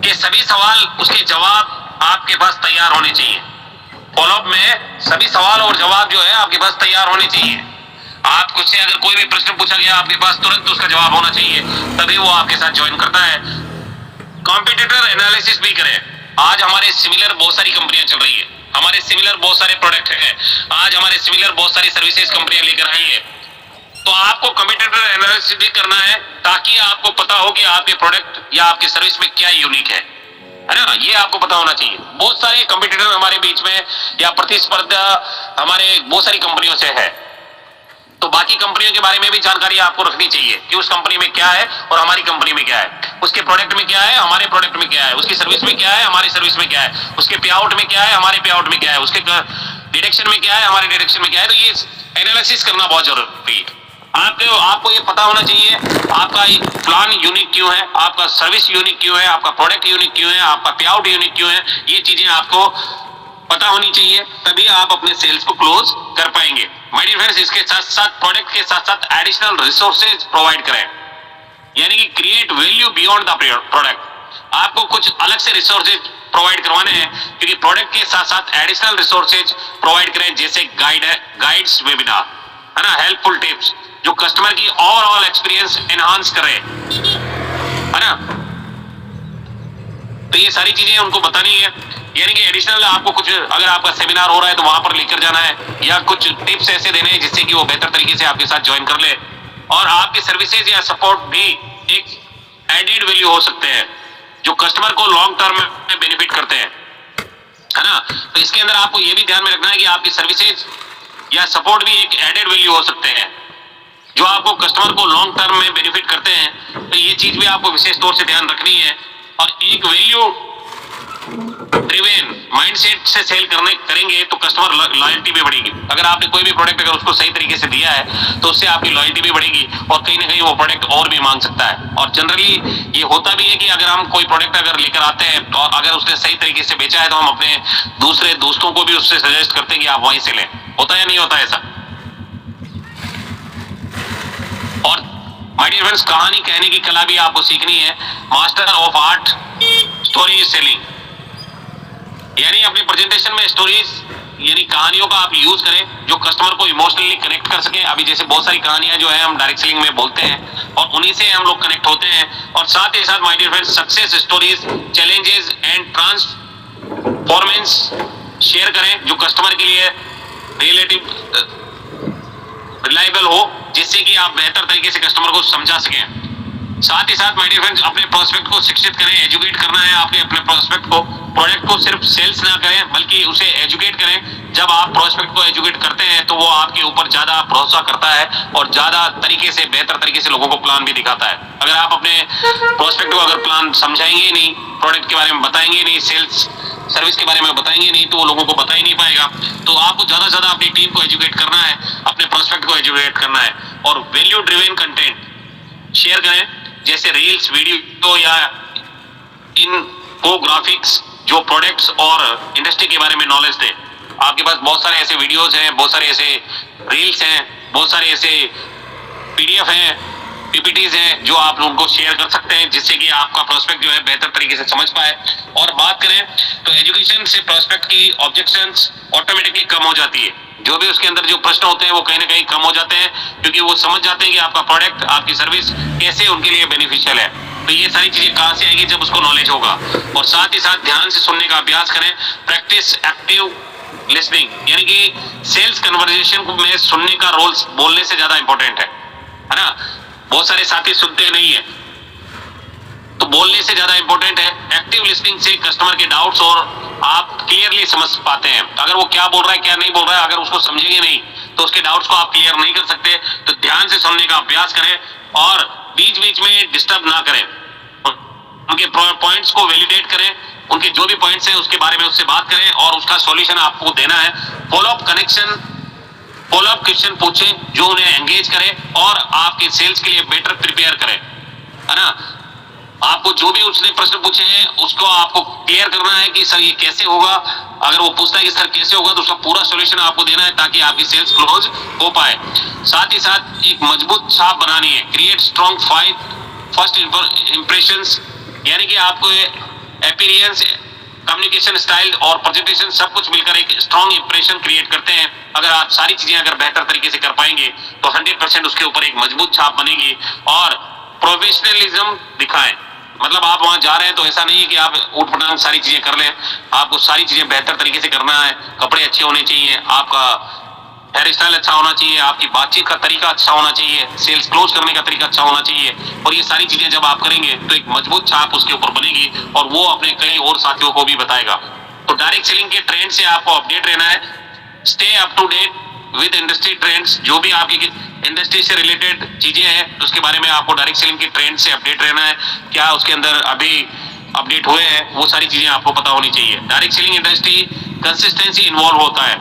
A: के सभी सवाल, उसके जवाब आपके पास तैयार होने चाहिए. फॉलोअप में सभी सवाल और जवाब जो है आपके पास तैयार होने चाहिए. आपको से अगर कोई भी प्रश्न पूछा गया आपके पास तुरंत उसका जवाब होना चाहिए, तभी वो आपके साथ ज्वाइन करता है. कॉम्पिटिटर एनालिसिस भी करें. आज हमारे सिमिलर बहुत सारी कंपनियां चल रही है, हमारे सिमिलर बहुत सारे प्रोडक्ट हैं, आज हमारे सिमिलर बहुत सारी सर्विसेज कंपनियां लेकर आई है. तो आपको कॉम्पिटिटर एनालिसिस भी करना है ताकि आपको पता हो कि आपके प्रोडक्ट या आपकी सर्विस में क्या यूनिक है ना. ये आपको पता होना चाहिए. बहुत सारे कॉम्पिटिटर हमारे बीच में या प्रतिस्पर्धा हमारे बहुत सारी कंपनियों से है, तो बाकी कंपनियों के बारे में भी जानकारी आपको रखनी चाहिए कि उस कंपनी में क्या है और हमारी कंपनी में क्या है, उसके प्रोडक्ट में क्या है, हमारे प्रोडक्ट में क्या है, उसकी सर्विस में क्या है, हमारी सर्विस में क्या है, उसके पे आउट में क्या है, हमारे पे आउट में क्या है, उसके डिडक्शन में क्या है, हमारे डिडक्शन में क्या है. तो ये एनालिसिस करना बहुत जरूरी है. आपको ये पता होना चाहिए आपका प्लान यूनिक क्यों है, आपका सर्विस यूनिक क्यों है, आपका प्रोडक्ट यूनिक क्यों है, आपका पे आउट यूनिक क्यों है. ये चीजें आपको पता होनी चाहिए, तभी आप अपने सेल्स को क्लोज कर पाएंगे. माय डियर फ्रेंड्स, इसके साथ साथ प्रोडक्ट के साथ साथ एडिशनल रिसोर्सेज प्रोवाइड करें, यानी कि create value beyond the product. आपको कुछ अलग से रिसोर्सेज प्रोवाइड करवाने हैं, क्योंकि प्रोडक्ट के साथ साथ एडिशनल रिसोर्सेज प्रोवाइड करें, जैसे गाइड्स, वेबिनार, है ना, हेल्पफुल टिप्स जो कस्टमर की ओवरऑल एक्सपीरियंस एनहांस करे, है ना. तो ये सारी चीजें उनको बतानी है. यानी कि एडिशनल आपको कुछ, अगर आपका सेमिनार हो रहा है तो वहां पर लेकर जाना है, या कुछ टिप्स ऐसे देने हैं जिससे कि वो बेहतर तरीके से आपके साथ ज्वाइन कर ले. और आपके सर्विसेज या सपोर्ट भी एक एडेड वैल्यू हो सकते हैं जो कस्टमर को लॉन्ग टर्म में बेनिफिट करते हैं, है ना. तो इसके अंदर आपको ये भी ध्यान में रखना है कि आपकी सर्विसेज या सपोर्ट भी एक एडेड वैल्यू हो सकते हैं जो आपको कस्टमर को लॉन्ग टर्म में बेनिफिट करते हैं. तो ये चीज भी आपको विशेष तौर से ध्यान रखनी है. और एक वैल्यू ड्रिवेन माइंडसेट से सेल करेंगे तो कस्टमर लॉयल्टी भी बढ़ेगी. अगर आपने कोई भी प्रोडक्ट अगर उसको सही तरीके से दिया है तो उससे आपकी लॉयल्टी भी बढ़ेगी और कहीं ना कहीं वो प्रोडक्ट और भी मांग सकता है. और जनरली ये होता भी है कि अगर हम कोई प्रोडक्ट अगर लेकर आते हैं और अगर उसने सही तरीके से बेचा है तो हम अपने दूसरे दोस्तों को भी उससे सजेस्ट करते हैं कि आप वहीं से लें. होता है या नहीं होता ऐसा? और माय डियर फ्रेंड्स, कहानी कहने की कला भी आपको सीखनी है. Master of art story selling, यानी अपने प्रेजेंटेशन में स्टोरीज यानी कहानियों का आप यूज करें जो कस्टमर को इमोशनली कनेक्ट कर सके. अभी जैसे बहुत सारी कहानियां जो है हम डायरेक्ट सेलिंग में बोलते हैं और उन्हीं से हम लोग कनेक्ट होते हैं. और साथ ही साथ my dear friends, success stories, challenges and transformations share करें जो कस्टमर के लिए रिलायबल हो, जिससे कि आप बेहतर तरीके से कस्टमर को समझा सकें. साथ ही साथ माय डियर फ्रेंड्स, अपने प्रोस्पेक्ट को शिक्षित करें, एजुकेट करना है आपके अपने प्रोस्पेक्ट को. प्रोडक्ट को सिर्फ सेल्स ना करें बल्कि उसे एजुकेट करें. जब आप प्रोस्पेक्ट को एजुकेट करते हैं तो वो आपके ऊपर ज्यादा भरोसा करता है और ज्यादा तरीके से, बेहतर तरीके से लोगों को प्लान भी दिखाता है. अगर आप अपने प्रोस्पेक्ट को अगर प्लान समझाएंगे ही नहीं, प्रोडक्ट के बारे में बताएंगे नहीं, सेल्स सर्विस के बारे में बताएंगे नहीं, तो वो लोगों को बता ही नहीं पाएगा. तो आपको ज्यादा से ज्यादा अपनी टीम को एजुकेट करना है, अपने प्रोस्पेक्ट को एजुकेट करना है. और वैल्यू ड्रिवेन कंटेंट शेयर करें जैसे रील्स, वीडियो या इन्फोग्राफिक्स जो प्रोडक्ट्स और इंडस्ट्री के बारे में नॉलेज दे। आपके पास बहुत सारे ऐसे वीडियोस हैं, बहुत सारे ऐसे रील्स हैं, बहुत सारे ऐसे पीडीएफ हैं, पीपीटीज हैं जो आप उनको शेयर कर सकते हैं, जिससे कि आपका प्रोस्पेक्ट जो है बेहतर तरीके से समझ पाए। और बात करें तो एजुकेशन से प्रोस्पेक्ट की ऑब्जेक्शंस ऑटोमेटिकली कम हो जाती है। जो भी उसके अंदर जो प्रश्न होते हैं वो कहीं ना कहीं कम हो जाते हैं, क्योंकि वो समझ जाते हैं कि आपका प्रोडक्ट, आपकी सर्विस कैसे उनके लिए बेनिफिशियल है। तो ये सारी चीजें कहां से आएगी? जब उसको नॉलेज होगा। और साथ ही साथ ध्यान से सुनने का अभ्यास करें, प्रैक्टिस एक्टिव लिसनिंग, यानी कि सेल्स कन्वर्सेशन में सुनने का रोल बोलने से ज्यादा इंपॉर्टेंट है ना। बहुत सारे साथी सुनते नहीं है, तो बोलने से ज्यादा इंपॉर्टेंट है। एक्टिव लिसनिंग से कस्टमर के डाउट्स और आप क्लियरली समझ पाते हैं। अगर वो क्या बोल रहा है क्या नहीं बोल रहा है, अगर उसको समझेंगे नहीं तो उसके डाउट्स को आप क्लियर नहीं कर सकते। तो ध्यान से सुनने का अभ्यास करें और बीच बीच में डिस्टर्ब ना करें। उनके पॉइंट्स को वैलिडेट करें, उनके जो भी पॉइंट्स हैं उसके बारे में उससे बात करें और उसका सॉल्यूशन आपको देना है। फॉलोअप क्वेश्चन पूछें जो उन्हें एंगेज करे और आपके सेल्स के लिए बेटर प्रिपेयर करें, है ना। आपको जो भी उसने प्रश्न पूछे हैं उसको आपको क्लियर करना है कि सर ये कैसे होगा। अगर वो पूछता है कि सर कैसे होगा तो उसका पूरा सॉल्यूशन आपको देना है ताकि आपकी सेल्स क्लोज हो पाए। साथ ही साथ एक मजबूत छाप बनानी है। क्रिएट स्ट्रॉन्ग फर्स्ट इंप्रेशंस, यानी कि आपको अपीयरेंस, कम्युनिकेशन स्टाइल और प्रेजेंटेशन सब कुछ मिलकर एक स्ट्रॉन्ग इंप्रेशन क्रिएट करते हैं। अगर आप सारी चीजें अगर बेहतर तरीके से कर पाएंगे तो 100% उसके ऊपर एक मजबूत छाप बनेगी। और प्रोफेशनलिज्म दिखाएं, मतलब आप वहां जा रहे हैं तो ऐसा नहीं है कि आप उठ पटांग सारी चीजें कर लें। आपको सारी चीजें बेहतर तरीके से करना है। कपड़े अच्छे होने चाहिए, आपका हेयर स्टाइल अच्छा होना चाहिए, आपकी बातचीत का तरीका अच्छा होना चाहिए, सेल्स क्लोज करने का तरीका अच्छा होना चाहिए। और ये सारी चीजें जब आप करेंगे तो एक मजबूत छाप उसके ऊपर बनेगी और वो अपने कई और साथियों को भी बताएगा। तो डायरेक्ट सेलिंग के ट्रेंड से आपको अपडेट रहना है। Stay up to date with industry trends, जो भी आपकी इंडस्ट्री से रिलेटेड चीजें हैं उसके बारे में आपको डायरेक्ट सेलिंग के ट्रेंड से अपडेट रहना है। क्या उसके अंदर अभी अपडेट हुए हैं वो सारी चीजें आपको पता होनी चाहिए। Direct selling industry consistency involve होता है।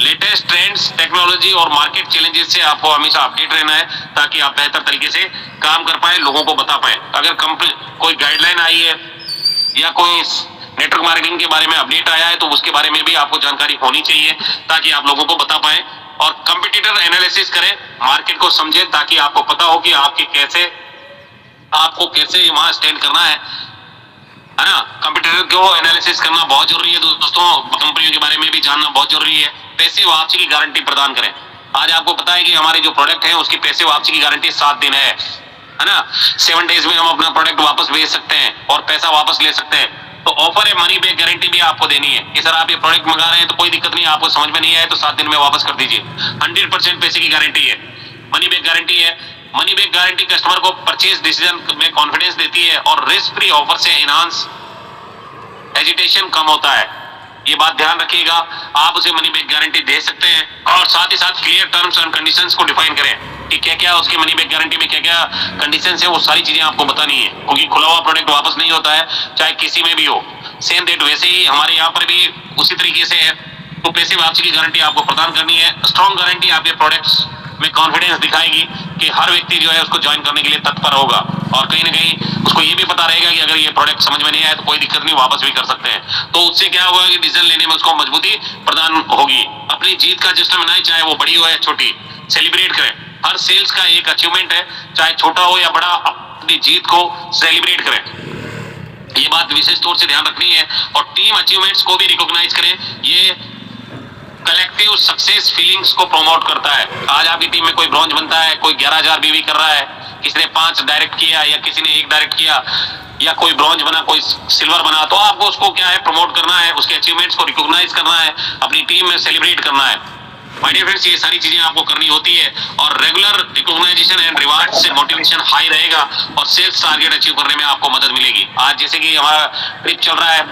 A: लेटेस्ट ट्रेंड्स, टेक्नोलॉजी और मार्केट चैलेंजेस से आपको हमेशा अपडेट रहना है ताकि आप बेहतर तरीके से काम कर पाए, लोगों को बता पाए। अगर कंपनी कोई गाइडलाइन आई है या कोई नेटवर्क मार्केटिंग के बारे में अपडेट आया है तो उसके बारे में भी आपको जानकारी होनी चाहिए ताकि आप लोगों को बता पाए। और कंपटीटर एनालिसिस करें, मार्केट को समझें ताकि आपको पता हो कि आपको कैसे वहां स्टैंड करना है ना। कंपटीटर को एनालिसिस करना बहुत जरूरी है दोस्तों। कंपनियों के बारे में भी जानना बहुत जरूरी है। पैसे वापसी की गारंटी प्रदान करें। आज आपको पता है कि हमारे जो प्रोडक्ट है उसकी पैसे वापसी की गारंटी 7 दिन है ना। 7 डेज में हम अपना प्रोडक्ट वापस भेज सकते हैं और पैसा वापस ले सकते हैं। तो ऑफर है, मनी बैक गारंटी भी आपको देनी है कि सर आप ये प्रोडक्ट मंगा रहे हैं तो कोई दिक्कत नहीं, आपको समझ में नहीं आए तो 7 दिन में वापस कर दीजिए। 100% पैसे की गारंटी है, मनी बैक गारंटी है। मनी बैक गारंटी कस्टमर को परचेज डिसीजन में कॉन्फिडेंस देती है और रिस्क फ्री ऑफर से इनहांस हेजिटेशन कम होता है। ये बात ध्यान रखिएगा, आप उसे मनी बैक गारंटी दे सकते हैं। और साथ ही साथ क्लियर टर्म्स एंड कंडीशंस को डिफाइन करें कि क्या क्या उसकी मनी बैक गारंटी में क्या क्या कंडीशंस है, वो सारी चीजें आपको बतानी है, क्योंकि खुला हुआ प्रोडक्ट वापस नहीं होता है चाहे किसी में भी हो। सेम रेट वैसे ही हमारे यहाँ पर भी उसी तरीके से है। तो पैसे वापसी की गारंटी आपको प्रदान करनी है। स्ट्रॉन्ग गारंटी आपके प्रोडक्ट्स में कॉन्फिडेंस दिखाएगी कि हर व्यक्ति जो है उसको ज्वाइन करने के लिए तत्पर होगा और कहीं ना कहीं उसको ये भी पता रहेगा कि अगर ये प्रोडक्ट समझ में नहीं आया तो कोई दिक्कत नहीं, वापस भी कर सकते हैं। तो उससे क्या होगा कि डिसीजन लेने में उसको मजबूती प्रदान होगी। अपनी जीत का जश्न मनाएं, चाहे वो बड़ी हो या छोटी, सेलिब्रेट करें। हर सेल्स का एक अचीवमेंट है, चाहे छोटा हो या बड़ा, अपनी जीत को सेलिब्रेट करें। ये बात विशेष तौर से ध्यान रखनी है। और टीम अचीवमेंट्स को भी रिकॉग्नाइज करें। ये कलेक्टिव सक्सेस फीलिंग्स को प्रमोट करता है। आज आपकी टीम में कोई ब्रॉन्ज बनता है, कोई 11,000 बीवी कर रहा है, किसी ने 5 डायरेक्ट किया या किसी ने 1 डायरेक्ट किया, या कोई ब्रॉन्ज बना, कोई सिल्वर बना, तो आपको उसको क्या है प्रमोट करना है, उसके अचीवमेंट्स को रिकॉग्नाइज करना है, अपनी टीम में सेलिब्रेट करना है। माय डियर फ्रेंड्स, ये सारी चीजें आपको करनी होती है और रेगुलर रिकॉग्नाइजेशन एंड रिवार्ड से मोटिवेशन हाई रहेगा और सेल्स टारगेट अचीव करने में आपको मदद मिलेगी। आज जैसे कि हमारा ट्रिप चल रहा है,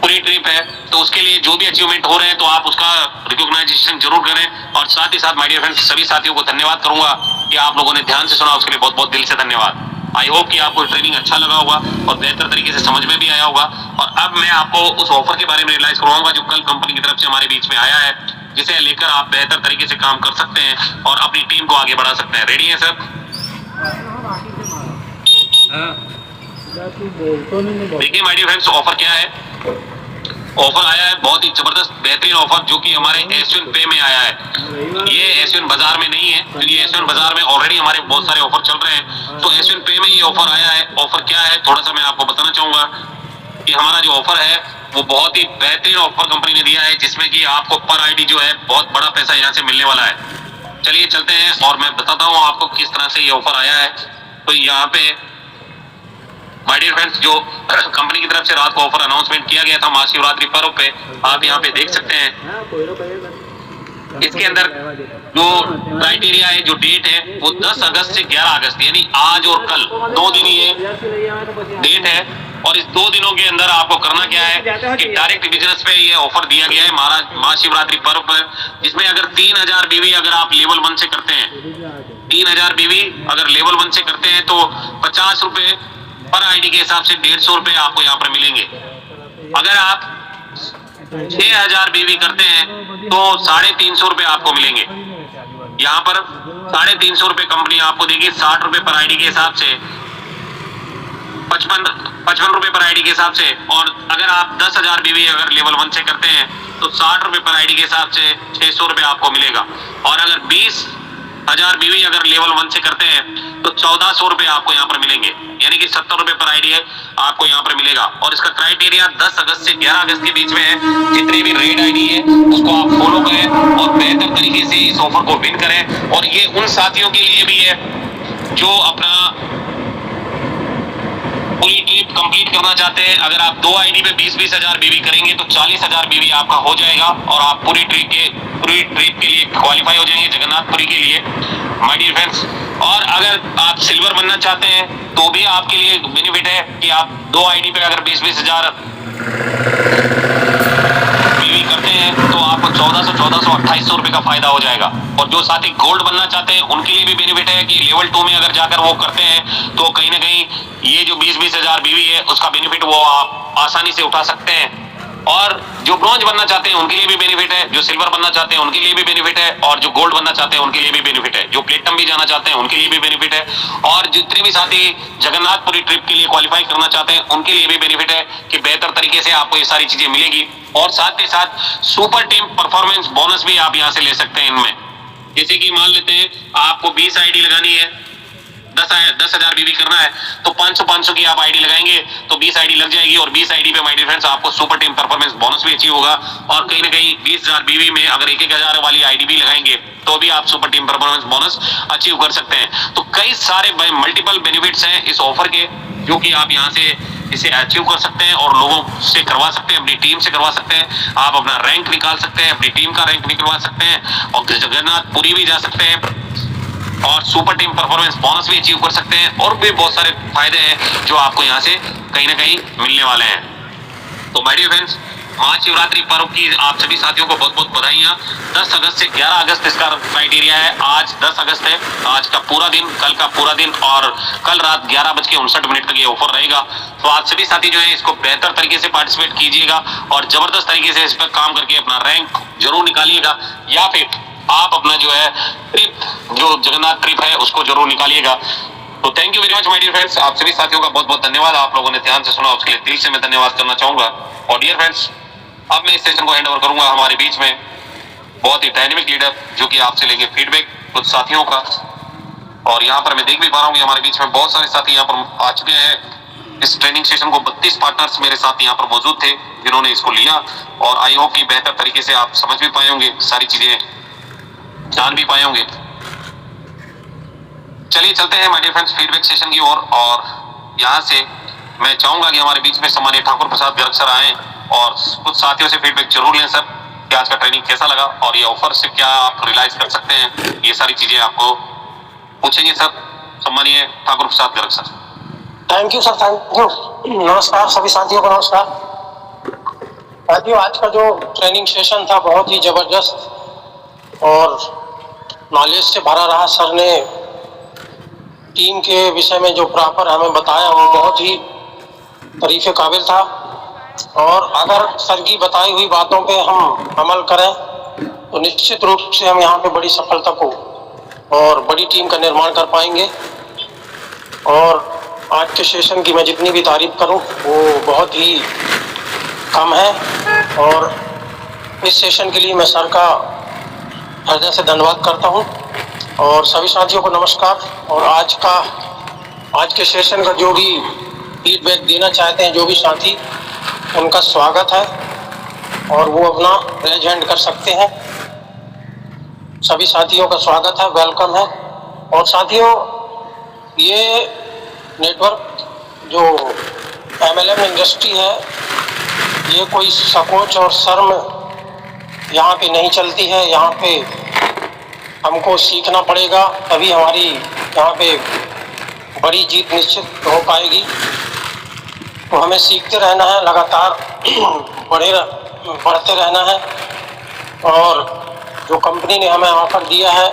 A: पूरी ट्रिप है, तो उसके लिए जो भी अचीवमेंट हो रहे हैं तो आप उसका रिकॉग्नाइजेशन जरूर करें। और साथ ही साथ माय डियर फ्रेंड्स, सभी साथियों को धन्यवाद करूंगा कि आप लोगों ने ध्यान से सुना, उसके लिए बहुत बहुत दिल से धन्यवाद। आई होप कि आपको ट्रेनिंग अच्छा लगा होगा और बेहतर तरीके से समझ में भी आया होगा। और अब मैं आपको उस ऑफर के बारे में रियलाइज करवाऊंगा जो कल कंपनी की तरफ से हमारे बीच में आया है, जिसे लेकर आप बेहतर तरीके से काम कर सकते हैं और अपनी टीम को आगे बढ़ा सकते हैं। रेडी है सर? देखिए माय डियर फ्रेंड्स, ऑफर क्या है। ऑफर आया है बहुत ही जबरदस्त बेहतरीन ऑफर, जो कि हमारे एसवन पे में आया है। ये एसवन बाजार में नहीं है, क्योंकि एसवन बाजार में ऑलरेडी हमारे बहुत सारे ऑफर चल रहे हैं। तो एसवन पे में ये ऑफर आया है। ऑफर क्या है थोड़ा सा मैं आपको बताना चाहूंगा कि हमारा जो ऑफर है वो बहुत ही बेहतरीन ऑफर कंपनी ने दिया है, जिसमें कि आपको पर आईडी जो है बहुत बड़ा पैसा यहाँ से मिलने वाला है। चलिए चलते हैं और मैं बताता हूँ आपको किस तरह से ये ऑफर आया है। तो यहाँ पे माय डियर फ्रेंड्स, जो कंपनी की तरफ से रात को ऑफर अनाउंसमेंट किया गया था महाशिवरात्रि पर्व पे, आप यहाँ पे देख सकते हैं। इसके अंदर जो क्राइटेरिया है, जो डेट है, वो 10 अगस्त से 11 अगस्त यानी आज और कल 2 दिन ये डेट है। और इस 2 दिनों के अंदर आपको करना क्या है कि डायरेक्ट बिजनेस पे ये ऑफर दिया गया है महाशिवरात्रि पर्व पर, जिसमें अगर 3000 बीवी अगर आप लेवल 1 से करते हैं, 3000 बीवी अगर लेवल 1 से करते हैं तो 50 रुपए पर आईडी के हिसाब से 150 रुपए आपको यहाँ पर मिलेंगे। अगर आप 6000 बीवी करते हैं तो 350 रुपए आपको मिलेंगे। यहाँ पर 350 रुपए कंपनी आपको देगी 60 रुपए पर आईडी के हिसाब से, 55 रुपए पर आईडी के हिसाब से। और अगर आप 10,000 बीवी अगर लेवल 1 से करते हैं तो 60 रुपए पर आईडी के हिसाब से 600 रुपए आपको मिलेगा। और अगर 20,000 बीवी अगर लेवल 1 से करते हैं तो 1400 रुपए आपको यहाँ पर मिलेंगे, यानी कि 70 रुपए पर आईडी है आपको यहाँ पर मिलेगा। और इसका क्राइटेरिया 10 अगस्त से 11 अगस्त के बीच में है। जितनी भी रेड आईडी है उसको आप फॉलो करें और बेहतर तरीके से इस ऑफर को विन करें। और ये उन साथियों के लिए भी है जो अपना पूरी ट्रिप कंप्लीट करना चाहते हैं। अगर आप 2 आईडी पे 20-20 हजार बीवी करेंगे तो 40,000 बीवी आपका हो जाएगा और आप पूरी ट्रिप के लिए क्वालिफाई हो जाएंगे जगन्नाथपुरी के लिए माय डियर फ्रेंड्स। और अगर आप सिल्वर बनना चाहते हैं तो भी आपके लिए बेनिफिट है कि आप 2 आईडी पे अगर 20-20 हजार बीवी करते हैं तो आपको 1400 रुपए का फायदा हो जाएगा। और जो साथी गोल्ड बनना चाहते हैं उनके लिए भी बेनिफिट है कि लेवल 2 में अगर जाकर वो करते हैं तो कहीं ना कहीं ये जो 20-20 हजार बीवी है उसका बेनिफिट वो आप आसानी से उठा सकते हैं। और जो ब्रॉन्ज बनना चाहते हैं उनके लिए भी बेनिफिट है, जो सिल्वर बनना चाहते हैं उनके लिए भी बेनिफिट है, और जो गोल्ड बनना चाहते हैं उनके लिए भी बेनिफिट है, जो प्लेटिनम भी जाना चाहते हैं उनके लिए भी बेनिफिट है। और जितने भी साथी जगन्नाथपुरी ट्रिप के लिए क्वालिफाई करना चाहते हैं उनके लिए भी बेनिफिट है कि बेहतर तरीके से आपको ये सारी चीजें मिलेगी। और साथ ही साथ सुपर टीम परफॉर्मेंस बोनस भी आप यहाँ से ले सकते हैं इनमें। जैसे कि मान लेते हैं आपको 20 आईडी लगानी है, 10,000 बीवी करना है तो 500 की आप आईडी लगाएंगे तो 20 आईडी लग जाएगी। और 20 आईडी पे माय डियर फ्रेंड्स आपको सुपर टीम परफॉर्मेंस बोनस भी अचीव होगा। और कहीं ना कहीं 20,000 बीवी में अगर 1,000 वाली आईडी भी लगाएंगे तो भी आप super team performance bonus achieve कर सकते हैं। तो कई सारे मल्टीपल बेनिफिट्स हैं इस ऑफर के, जो कि आप यहाँ से इसे अचीव कर सकते हैं और लोगों से करवा सकते हैं, अपनी टीम से करवा सकते हैं। आप अपना रैंक निकाल सकते हैं, अपनी टीम का रैंक निकलवा सकते हैं और जगन्नाथपुरी भी जा सकते हैं और सुपर टीम परफॉर्मेंस बोनस भी अचीव कर सकते हैं। और भी बहुत सारे फायदे हैं जो आपको यहाँ से कहीं ना कहीं मिलने वाले हैं। तो माय डियर फ्रेंड्स, महाशिवरात्रि पर्व की आप सभी साथियों को बहुत बहुत बधाइयाँ। 10 अगस्त से 11 अगस्त इसका क्राइटेरिया है। आज 10 अगस्त है, आज का पूरा दिन, कल का पूरा दिन और कल रात 11:59 तक ये ऑफर रहेगा। तो आप सभी साथी जो है इसको बेहतर तरीके से पार्टिसिपेट कीजिएगा और जबरदस्त तरीके से इस पर काम करके अपना रैंक जरूर निकालिएगा, या फिर आप अपना जो है ट्रिप, जो जगन्नाथ ट्रिप है उसको जरूर निकालिएगा। तो thank you very much my dear friends, आप सभी साथियों का बहुत बहुत धन्यवाद। आप लोगों ने ध्यान से सुना, उसके लिए दिल से मैं धन्यवाद करना चाहूंगा। और डियर फ्रेंड्स, अब मैं इस सेशन को हैंड ओवर करूंगा हमारे बीच में बहुत ही डायनेमिक लीडर, जो कि आपसे लेंगे फीडबैक कुछ साथियों का। और यहाँ पर मैं देख भी पा रहा हूँ कि हमारे बीच में बहुत सारे साथी यहाँ पर आ चुके हैं। इस ट्रेनिंग सेशन को 32 पार्टनर्स मेरे साथ यहाँ पर मौजूद थे जिन्होंने इसको लिया। और आई होप कि बेहतर तरीके से आप समझ भी पाए होंगे, सारी चीजें जान भी पाए होंगे। चलिए चलते हैं my dear friends feedback session की ओर। और यहाँ से मैं चाहूंगा कि हमारे बीच में सम्मानित ठाकुर प्रसाद गर्ग सर आए और कुछ साथियों से फीडबैक जरूर लें सर कि आज का ट्रेनिंग कैसा लगा और ये ऑफर से क्या आप रियलाइज कर सकते हैं, ये सारी चीजें आपको पूछेंगे सर। सम्मानीय Thakur Prasad Garg sir.
E: Thank you sir, thank you. नमस्कार सभी साथियों को, नमस्कार साथियों। आज का जो ट्रेनिंग सेशन था बहुत ही जबरदस्त और नॉलेज से भरा रहा। सर ने टीम के विषय में जो प्रॉपर हमें बताया वो बहुत ही तारीफ काबिल था। और अगर सर की बताई हुई बातों पे हम अमल करें तो निश्चित रूप से हम यहाँ पे बड़ी सफलता को और बड़ी टीम का निर्माण कर पाएंगे। और आज के सेशन की मैं जितनी भी तारीफ करूं वो बहुत ही कम है और इस सेशन के लिए मैं सर का हृदय से धन्यवाद करता हूं। और सभी साथियों को नमस्कार। और आज के सेशन का जो भी फीडबैक देना चाहते हैं जो भी साथी, उनका स्वागत है और वो अपना रेज हैंड कर सकते हैं। सभी साथियों का स्वागत है, वेलकम है। और साथियों, ये नेटवर्क जो MLM इंडस्ट्री है, ये कोई संकोच और शर्म यहाँ पे नहीं चलती है। यहाँ पे हमको सीखना पड़ेगा, तभी हमारी यहाँ पे बड़ी जीत निश्चित हो पाएगी। तो हमें सीखते रहना है, लगातार बढ़ते रहना है और जो कंपनी ने हमें ऑफर दिया है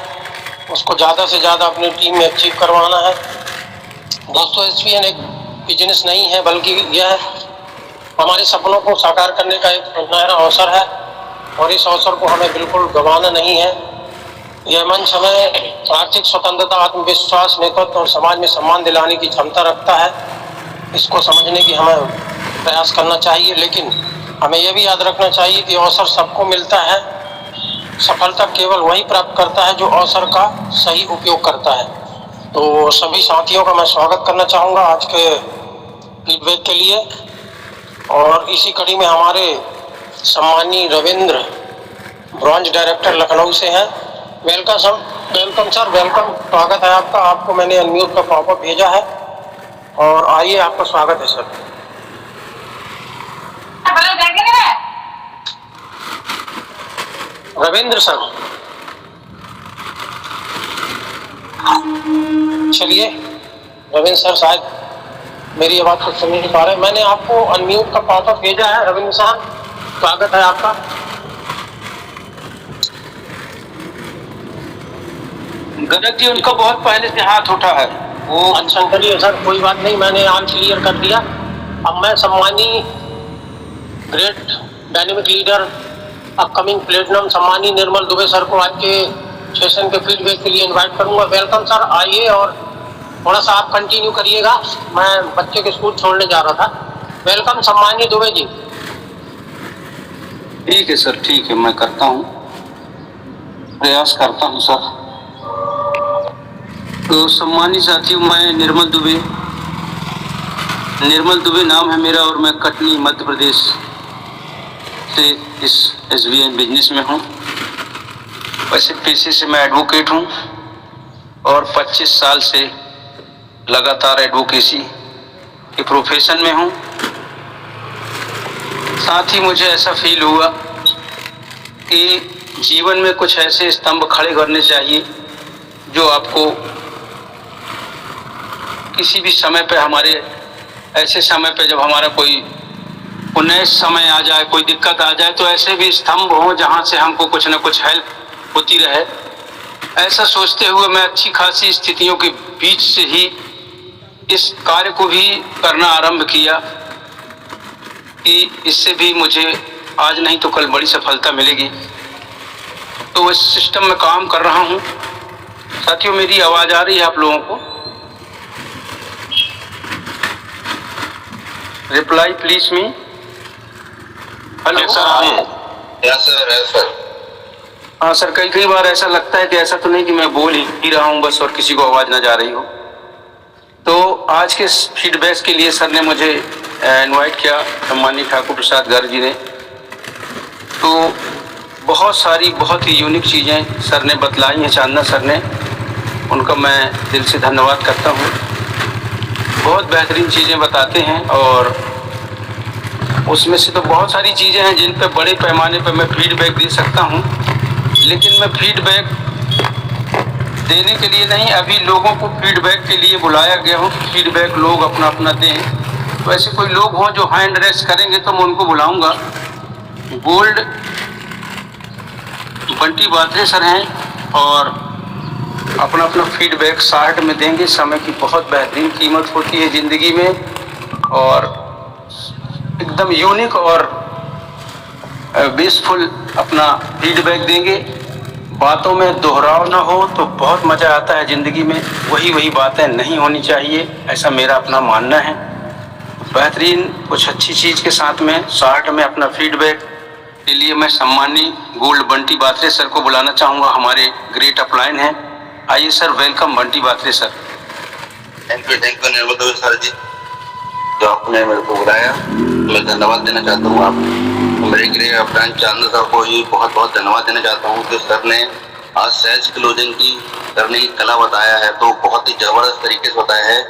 E: उसको ज़्यादा से ज़्यादा अपनी टीम में अचीव करवाना है। दोस्तों, SVN एक बिजनेस नहीं है, बल्कि यह हमारे सपनों को साकार करने का एक सुनहरा अवसर है और इस अवसर को हमें बिल्कुल गंवाना नहीं है। यह मंच हमें आर्थिक स्वतंत्रता, आत्मविश्वास, नेतृत्व और समाज में सम्मान दिलाने की क्षमता रखता है। इसको समझने की हमें प्रयास करना चाहिए, लेकिन हमें यह भी याद रखना चाहिए कि अवसर सबको मिलता है। सफलता केवल वही प्राप्त करता है जो अवसर का सही उपयोग करता है। तो सभी साथियों का मैं स्वागत करना चाहूँगा आज के फीडबैक के लिए। और इसी कड़ी में हमारे सम्मानीय रविंद्र, ब्रॉन्ज डायरेक्टर लखनऊ से हैं। वेलकम सर, वेलकम, स्वागत है आपका। आपको मैंने अनम्यूट का पॉपअप भेजा है और आइए, आपका स्वागत है सर। रविंद्र सर, चलिए। रविंद्र सर शायद मेरी आवाज को सुन नहीं पा रहे। मैंने आपको अनम्यूट का पॉपअप भेजा है। रविंद्र सर, स्वागत है आपका।
B: गलत जी, उनका बहुत पहले से हाथ उठा है वो।
E: अच्छा, चलिए सर, कोई बात नहीं, मैंने आज क्लियर कर दिया। अब मैं सम्मानीय great dynamic leader, upcoming platinum सम्मानीय निर्मल दुबे सर को आज के सेशन के फीडबैक के लिए इनवाइट करूंगा। वेलकम सर, आइए और थोड़ा सा आप कंटिन्यू करिएगा। मैं बच्चे के स्कूल छोड़ने जा रहा था। वेलकम सम्मानीय दुबे जी।
B: ठीक है सर, ठीक है, मैं करता हूँ, प्रयास करता हूँ सर। तो सम्मानित साथियों, मैं निर्मल दुबे नाम है मेरा और मैं कटनी मध्य प्रदेश से इस SVN बिजनेस में हूँ। वैसे पेशे से मैं एडवोकेट हूँ और 25 साल से लगातार एडवोकेसी के प्रोफेशन में हूँ। साथ ही मुझे ऐसा फील हुआ कि जीवन में कुछ ऐसे स्तंभ खड़े करने चाहिए जो आपको किसी भी समय पे, हमारे ऐसे समय पे जब हमारा कोई नए समय आ जाए, कोई दिक्कत आ जाए, तो ऐसे भी स्तंभ हो जहाँ से हमको कुछ न कुछ हेल्प होती रहे। ऐसा सोचते हुए मैं अच्छी खासी स्थितियों के बीच से ही इस कार्य को भी करना आरंभ किया कि इससे भी मुझे आज नहीं तो कल बड़ी सफलता मिलेगी। तो इस सिस्टम में काम कर रहा हूँ। साथियों, मेरी आवाज़ आ रही है आप लोगों को? Reply please me. Hello
C: sir.
B: हाँ सर, कई बार ऐसा लगता है कि ऐसा तो नहीं कि मैं बोल ही रहा हूँ बस और किसी को आवाज़ ना जा रही हो। तो आज के फीडबैक के लिए सर ने मुझे इनवाइट किया, सम्मानीय ठाकुर प्रसाद गर्ग जी ने। तो बहुत सारी बहुत ही यूनिक चीज़ें सर ने बतलाई हैं, चांदना सर ने, उनका मैं दिल से धन्यवाद करता हूँ। बहुत बेहतरीन चीज़ें बताते हैं और उसमें से तो बहुत सारी चीज़ें हैं जिन पे बड़े पैमाने पे मैं फीडबैक दे सकता हूँ, लेकिन मैं फीडबैक देने के लिए नहीं, अभी लोगों को फीडबैक के लिए बुलाया गया हूँ। फीडबैक लोग अपना अपना दें। तो ऐसे कोई लोग हों जो हैंड रेस करेंगे तो मैं उनको बुलाऊंगा। गोल्ड बंटी बात्रे सर हैं और अपना अपना फीडबैक 60 में देंगे। समय की बहुत बेहतरीन कीमत होती है ज़िंदगी में और एकदम यूनिक और बेसफुल अपना फीडबैक देंगे। बातों में दोहराव ना हो तो बहुत मज़ा आता है ज़िंदगी में। वही बातें नहीं होनी चाहिए, ऐसा मेरा अपना मानना है। बेहतरीन कुछ अच्छी चीज़ के साथ में शॉर्ट में अपना फीडबैक के लिए मैं सम्मानी गोल्ड बंटी बात्रे सर को बुलाना चाहूँगा। हमारे ग्रेट अपलाइन हैं। आइए sir, welcome Bunty Batre sir.
F: Thank you Nirmal sir ji, जो आपने मेरे को बुलाया। मैं धन्यवाद देना चाहता हूँ आप मेरे गृह अपलाइन चांद सर को ही बहुत बहुत धन्यवाद देना चाहता हूँ कि सर ने आज सेल्स क्लोजिंग की करने की कला बताया है, तो बहुत ही जबरदस्त तरीके से बताया है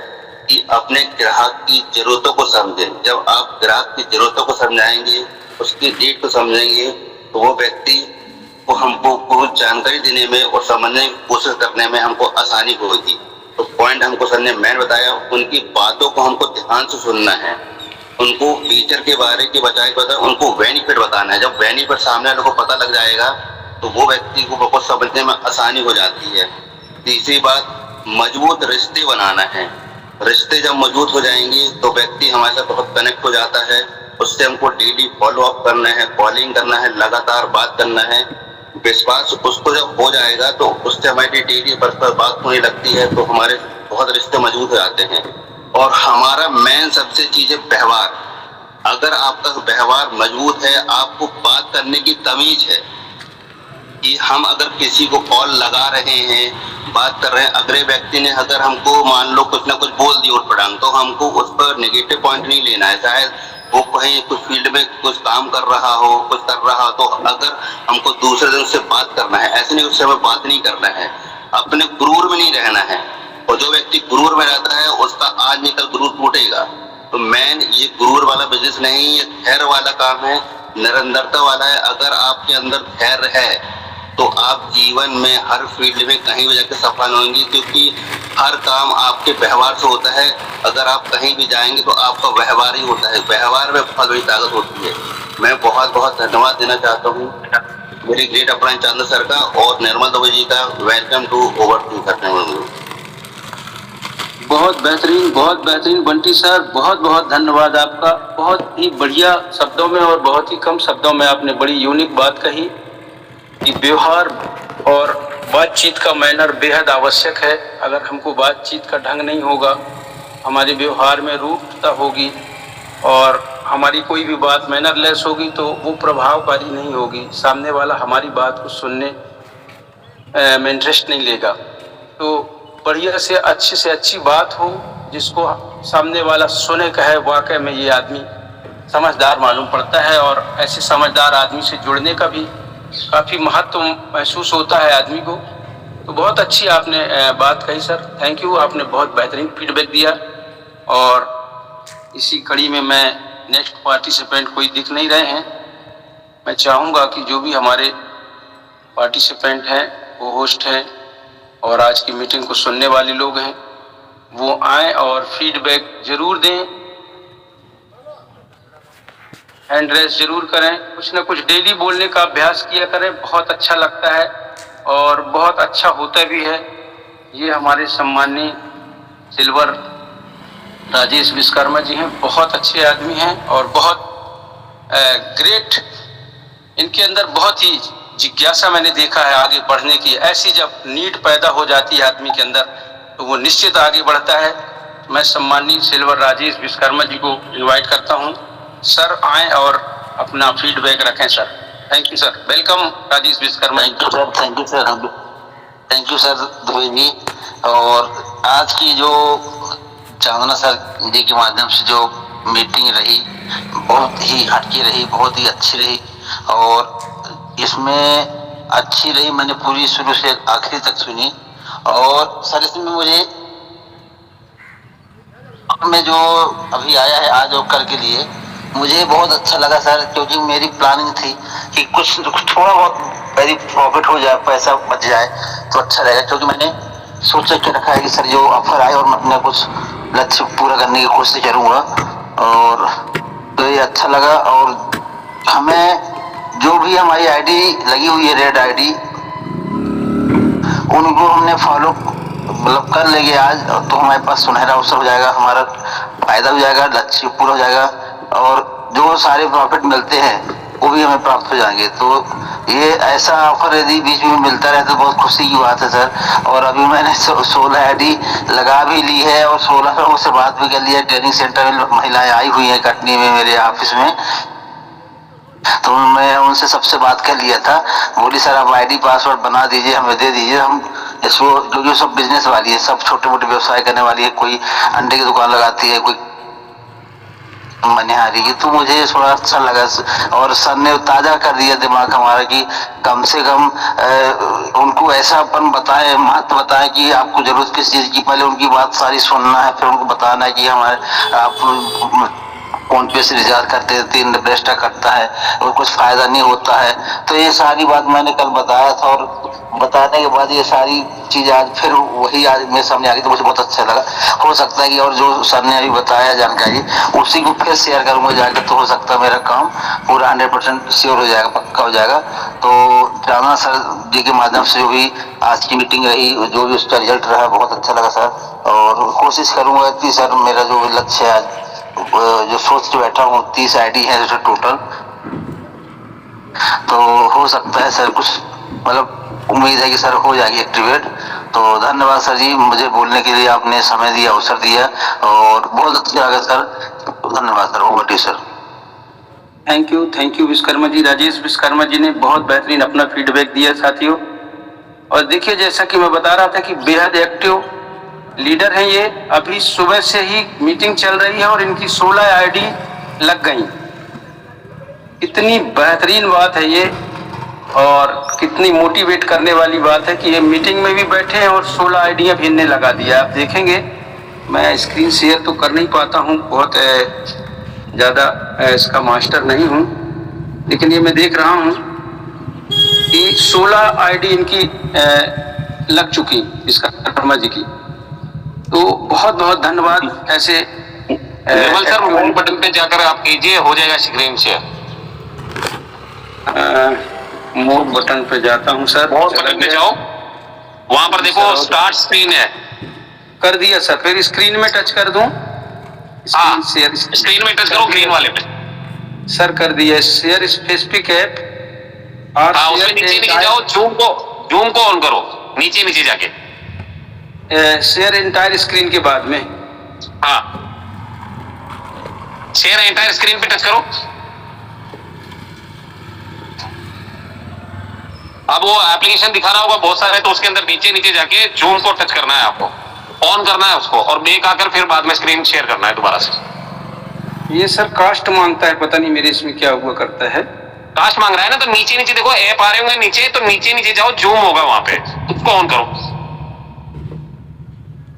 F: कि अपने ग्राहक की जरूरतों को समझें। जब आप ग्राहक की जरूरतों को समझाएंगे, उसकी नीड को समझेंगे, तो वो व्यक्ति को हमको कुछ जानकारी देने में और समझने की कोशिश करने में हमको आसानी होगी। तो पॉइंट हमको सर ने मैन बताया, उनकी बातों को हमको ध्यान से सुनना है। उनको फीचर के बारे की बजाय उनको बेनिफिट बताना है। जब बेनिफिट सामने वाले को पता लग जाएगा तो वो व्यक्ति को बहुत समझने में आसानी हो जाती है। तीसरी बात, मजबूत रिश्ते बनाना है। रिश्ते जब मजबूत हो जाएंगे तो व्यक्ति हमारे साथ बहुत कनेक्ट हो जाता है। उससे हमको डेली फॉलो अप करना है, कॉलिंग करना है, लगातार बात करना है। विश्वास उसको जब हो जाएगा तो उससे हमारी डेली परस्पर बात होने लगती है, तो हमारे बहुत रिश्ते मजबूत हो जाते हैं। और हमारा मेन सबसे चीज है व्यवहार। अगर आपका व्यवहार मजबूत है, आपको बात करने की तमीज है कि हम अगर किसी को कॉल लगा रहे हैं, बात कर रहे हैं, अगले व्यक्ति ने अगर हमको मान लो कुछ ना कुछ बोल दिया उठपटांग, तो हमको उस पर नेगेटिव पॉइंट नहीं लेना है। शायद वो कहीं कुछ फील्ड में कुछ काम कर रहा हो, कुछ कर रहा हो, तो अगर हमको दूसरे दिन उससे बात करना है, ऐसे नहीं उससे हमें बात नहीं करना है। अपने गुरूर में नहीं रहना है। और जो व्यक्ति गुरूर में रहता है उसका आज निकल गुरूर टूटेगा। तो मैन ये गुरूर वाला बिजनेस नहीं, ये धैर्य वाला काम है, निरंतरता वाला है। अगर आपके अंदर धैर्य है तो आप जीवन में हर फील्ड में कहीं भी जाकर सफल होंगे, क्योंकि हर काम आपके व्यवहार से होता है। अगर आप कहीं भी जाएंगे तो आपका व्यवहार ही होता है। व्यवहार में बहुत बड़ी ताकत होती है। मैं बहुत बहुत धन्यवाद देना चाहता हूँ मेरे ग्रेट अपलाइन चांद सर का और निर्मल दुबे जी का। वेलकम टू ओवर करने वाले।
B: बहुत बेहतरीन बंटी सर, बहुत बहुत धन्यवाद आपका। बहुत ही बढ़िया शब्दों में और बहुत ही कम शब्दों में आपने बड़ी यूनिक बात कही कि व्यवहार और बातचीत का मैनर बेहद आवश्यक है। अगर हमको बातचीत का ढंग नहीं होगा, हमारे व्यवहार में रूपता होगी और हमारी कोई भी बात मैनरलेस होगी तो वो प्रभावकारी नहीं होगी। सामने वाला हमारी बात को सुनने में इंटरेस्ट नहीं लेगा। तो बढ़िया से अच्छी बात हो जिसको सामने वाला सुने, कहे वाकई में ये आदमी समझदार मालूम पड़ता है। और ऐसे समझदार आदमी से जुड़ने का भी काफ़ी महत्व महसूस होता है आदमी को। तो बहुत अच्छी आपने बात कही सर, थैंक यू। आपने बहुत बेहतरीन फीडबैक दिया। और इसी कड़ी में मैं नेक्स्ट पार्टिसिपेंट कोई दिख नहीं रहे हैं, मैं चाहूँगा कि जो भी हमारे पार्टिसिपेंट हैं, वो होस्ट हैं और आज की मीटिंग को सुनने वाले लोग हैं, वो आएँ और फीडबैक जरूर दें, हैंड रेस जरूर करें, कुछ ना कुछ डेली बोलने का अभ्यास किया करें। बहुत अच्छा लगता है और बहुत अच्छा होता भी है। ये हमारे सम्माननीय सिल्वर राजेश विश्वकर्मा जी हैं, बहुत अच्छे आदमी हैं और बहुत ग्रेट, इनके अंदर बहुत ही जिज्ञासा मैंने देखा है आगे बढ़ने की। ऐसी जब नीड पैदा हो जाती है आदमी के अंदर तो वो निश्चित आगे बढ़ता है। मैं सम्माननीय सिल्वर राजेश विश्वकर्मा जी को इनवाइट करता हूँ। सर आएँ और अपना फीडबैक रखें sir. Thank you sir, welcome Rajesh Vishwakarma.
F: Thank you sir Dubey ji. और आज की जो चांदना सर जी के माध्यम से जो मीटिंग रही, बहुत ही हटके रही, बहुत ही अच्छी रही और इसमें अच्छी रही। मैंने पूरी शुरू से आखिरी तक सुनी और सर इसमें मुझे में जो अभी आया है आज और कल के लिए मुझे बहुत अच्छा लगा सर, क्योंकि मेरी प्लानिंग थी कि कुछ थोड़ा बहुत मेरी प्रॉफिट हो जाए, पैसा बच जाए तो अच्छा रहेगा। क्योंकि मैंने सोच के रखा है कि सर जो ऑफर आए और मैं अपने कुछ लक्ष्य पूरा करने की कोशिश करूँगा और तो ये अच्छा लगा। और हमें जो भी हमारी आईडी लगी हुई है रेड आईडी, उनको हमने फॉलो मतलब कर लेंगे आज, तो हमारे पास सुनहरा अवसर हो जाएगा, हमारा फायदा हो जाएगा, लक्ष्य पूरा हो जाएगा और जो सारे प्रॉफिट मिलते हैं वो भी हमें प्राप्त हो जाएंगे। तो ये ऐसा ऑफर यदि बीच में मिलता रहे तो बहुत खुशी की बात है सर। और अभी मैंने 16 आईडी लगा भी ली है और 16 लोगों से बात भी कर लिया। ट्रेनिंग सेंटर में महिलाएं आई हुई हैं कटनी में मेरे ऑफिस में, तो मैं उनसे सबसे बात कर लिया था। बोली सर आप आईडी पासवर्ड बना दीजिए, हमें दे दीजिए, हम इसको जो सब बिजनेस वाली है, सब छोटे मोटे व्यवसाय करने वाली है, कोई अंडे की दुकान लगाती है, कोई मनिहारी की, तो मुझे थोड़ा अच्छा लगा। और सर ने ताजा कर दिया दिमाग हमारा कि कम से कम उनको ऐसा अपन बताएं, महत्व बताएं कि आपको जरूरत किस चीज की। पहले उनकी बात सारी सुनना है, फिर उनको बताना है कि हमारे आप फोन पे से रिचार्ज करते हैं, 3 रेस्टा कटता है और कुछ फायदा नहीं होता है। तो ये सारी बात मैंने कल बताया था और बताने के बाद ये सारी चीज आज फिर वही आज मेरे सामने आ गई, तो मुझे बहुत अच्छा लगा। हो सकता है कि और जो सर ने अभी बताया जानकारी उसी को फिर शेयर करूंगा जाकर, तो हो सकता है मेरा काम पूरा 100% श्योर हो जाएगा, पक्का हो जाएगा। तो जाना सर जी के माध्यम से जो भी आज की मीटिंग रही, जो भी उसका रिजल्ट रहा, बहुत अच्छा लगा सर। और कोशिश करूंगा कि सर मेरा जो लक्ष्य है आज जो सोच के बैठा हूँ 30 आईडी है जैसे टोटल, तो हो सकता है सर कुछ मतलब उम्मीद है कि सर हो जाएगी एक्टिवेट। तो धन्यवाद सर जी, मुझे बोलने के लिए आपने समय दिया, अवसर दिया और बहुत अच्छा लगा सर। धन्यवाद sir, over to sir.
B: Thank you Vishwakarma ji. Rajesh Vishwakarma ji ने बहुत बेहतरीन अपना फीडबैक दिया साथियों। और देखिए जैसा कि मैं बता रहा था कि बेहद एक्टिव लीडर हैं ये। अभी सुबह से ही मीटिंग चल रही है और इनकी 16 आईडी लग गई। कितनी बेहतरीन बात है ये और कितनी मोटिवेट करने वाली बात है कि ये मीटिंग में भी बैठे हैं और 16 आईडियां भी इनने लगा दिया। आप देखेंगे, मैं स्क्रीन शेयर तो कर नहीं पाता हूँ, बहुत ज़्यादा इसका मास्टर नहीं हूँ, लेकिन ये मैं देख रहा हूँ कि 16 आईडी इनकी लग चुकी विश्वकर्मा जी की। तो बहुत बहुत धन्यवाद। ऐसे
A: निर्मल सर मोर बटन पे जाकर आप कीजिए, हो जाएगा स्क्रीन शेयर।
B: मोर बटन पे जाता हूँ सर।
A: मोर बटन पे जाओ, वहां पर देखो स्टार्ट स्क्रीन है।
B: कर दिया सर, फिर स्क्रीन में टच कर दूं?
A: हाँ,
B: शेयर
A: स्क्रीन में टच करो ग्रीन वाले पे।
B: सर कर दिया। शेयर स्पेसिफिक ऐप,
A: हाँ उसमें नीचे जाओ, जूम को ऑन करो, नीचे जाके
B: शेयर एंटायर स्क्रीन के बाद में।
A: हाँ, शेयर एंटायर स्क्रीन पे टच करो। अब वो एप्लीकेशन दिखा रहा होगा बहुत सारे, तो उसके अंदर नीचे जाके जूम को टच करना है, आपको ऑन करना है उसको, और बैक आकर फिर बाद में स्क्रीन शेयर करना है दोबारा से।
B: ये सर कास्ट मांगता है, पता नहीं मेरे इसमें क्या हुआ करता है।
A: कास्ट मांग रहा है ना, तो नीचे देखो ऐप आ रहे होंगे नीचे, तो नीचे जाओ, जूम होगा वहां पे, उसको ऑन करो।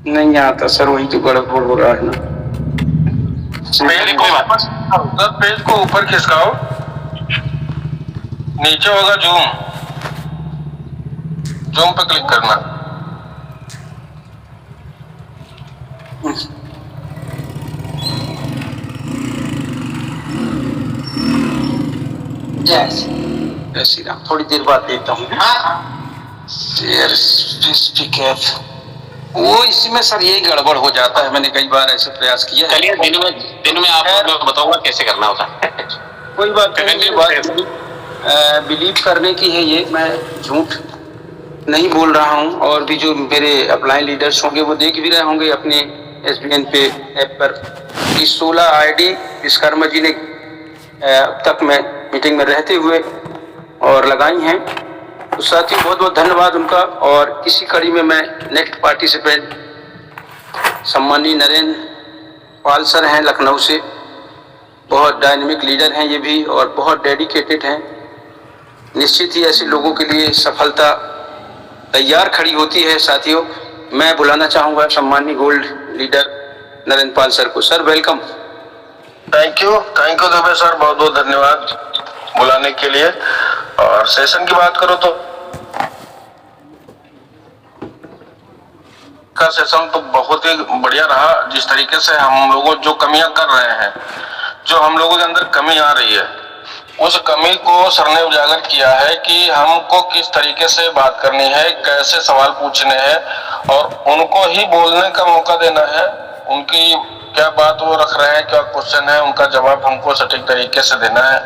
B: नहीं आता सर, वही तो गड़बड़ हो रहा है ना।
A: चलिए कोई बात
G: सर पेज को ऊपर खिसकाओ, नीचे होगा जूम पे क्लिक करना।
B: जय श्री राम। थोड़ी देर बाद देता हूँ। शेयर स्पेसिफिक ऐप, वो इसमें सर यही गड़बड़ हो जाता है, मैंने कई बार ऐसे प्रयास किया है।
A: चलिए दिन में आपको बताऊंगा कैसे करना होता है।
B: कोई बात नहीं, बात बिलीव करने की है, ये मैं झूठ नहीं बोल रहा हूँ। और भी जो मेरे अपलाइन लीडर्स होंगे वो देख भी रहे होंगे अपने SBN पे ऐप पर कि 16 आईडी विश्वकर्मा जी ने अब तक मैं मीटिंग में रहते हुए और लगाई हैं। तो साथियों बहुत बहुत धन्यवाद उनका। और इसी कड़ी में मैं नेक्स्ट पार्टिसिपेंट सम्मानीय नरेंद्र पाल सर हैं लखनऊ से, बहुत डायनेमिक लीडर हैं ये भी और बहुत डेडिकेटेड हैं। निश्चित ही ऐसे लोगों के लिए सफलता तैयार खड़ी होती है। साथियों मैं बुलाना चाहूँगा सम्मानीय gold leader Narendra Pal sir को। Sir welcome.
G: Thank you Dubey sir, बहुत बहुत धन्यवाद बुलाने के लिए। और सेशन की बात करो तो का सेशन तो बहुत ही बढ़िया रहा। जिस तरीके से हम लोगों जो कमियां कर रहे हैं, जो हम लोगों के अंदर कमी आ रही है, उस कमी को सर ने उजागर किया है कि हमको किस तरीके से बात करनी है, कैसे सवाल पूछने हैं और उनको ही बोलने का मौका देना है। उनकी क्या बात वो रख रहे हैं, क्या क्वेश्चन है, उनका जवाब हमको सटीक तरीके से देना है।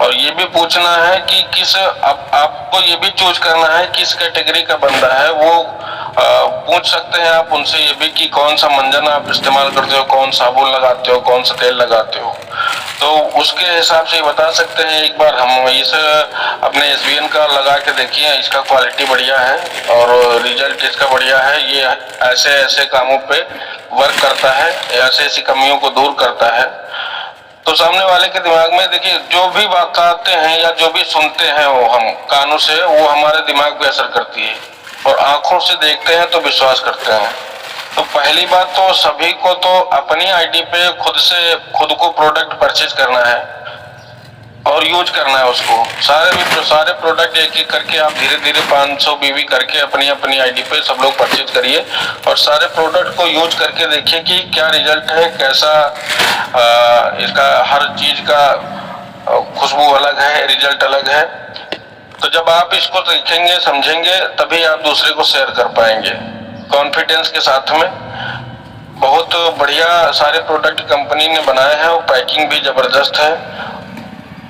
G: और ये भी पूछना है कि किस आपको ये भी चूज करना है किस कैटेगरी का बंदा है वो पूछ सकते हैं आप उनसे ये भी कि कौन सा मंजन आप इस्तेमाल करते हो, कौन साबुन लगाते हो, कौन सा तेल लगाते हो, तो उसके हिसाब से बता सकते हैं। एक बार हम इस अपने SBN का लगा के देखिए, इसका क्वालिटी बढ़िया है और रिजल्ट इसका बढ़िया है, ये ऐसे ऐसे कामों पे वर्क करता है, ऐसे ऐसी कमियों को दूर करता है। तो सामने वाले के दिमाग में देखिए जो भी बात कहते हैं या जो भी सुनते हैं वो हम कानों से, वो हमारे दिमाग पे असर करती है और आंखों से देखते हैं तो विश्वास करते हैं। तो पहली बात तो सभी को तो अपनी आईडी पे खुद को प्रोडक्ट परचेज करना है और यूज करना है उसको। सारे प्रोडक्ट एक एक करके आप धीरे धीरे 500 BV करके अपनी अपनी आईडी पे सब लोग परचेज करिए और सारे प्रोडक्ट को यूज करके देखिए कि क्या रिजल्ट है, कैसा इसका हर चीज का खुशबू अलग है, रिजल्ट अलग है। तो जब आप इसको देखेंगे समझेंगे तभी आप दूसरे को शेयर कर पाएंगे कॉन्फिडेंस के साथ में। बहुत बढ़िया सारे प्रोडक्ट कंपनी ने बनाए हैं और पैकिंग भी जबरदस्त है।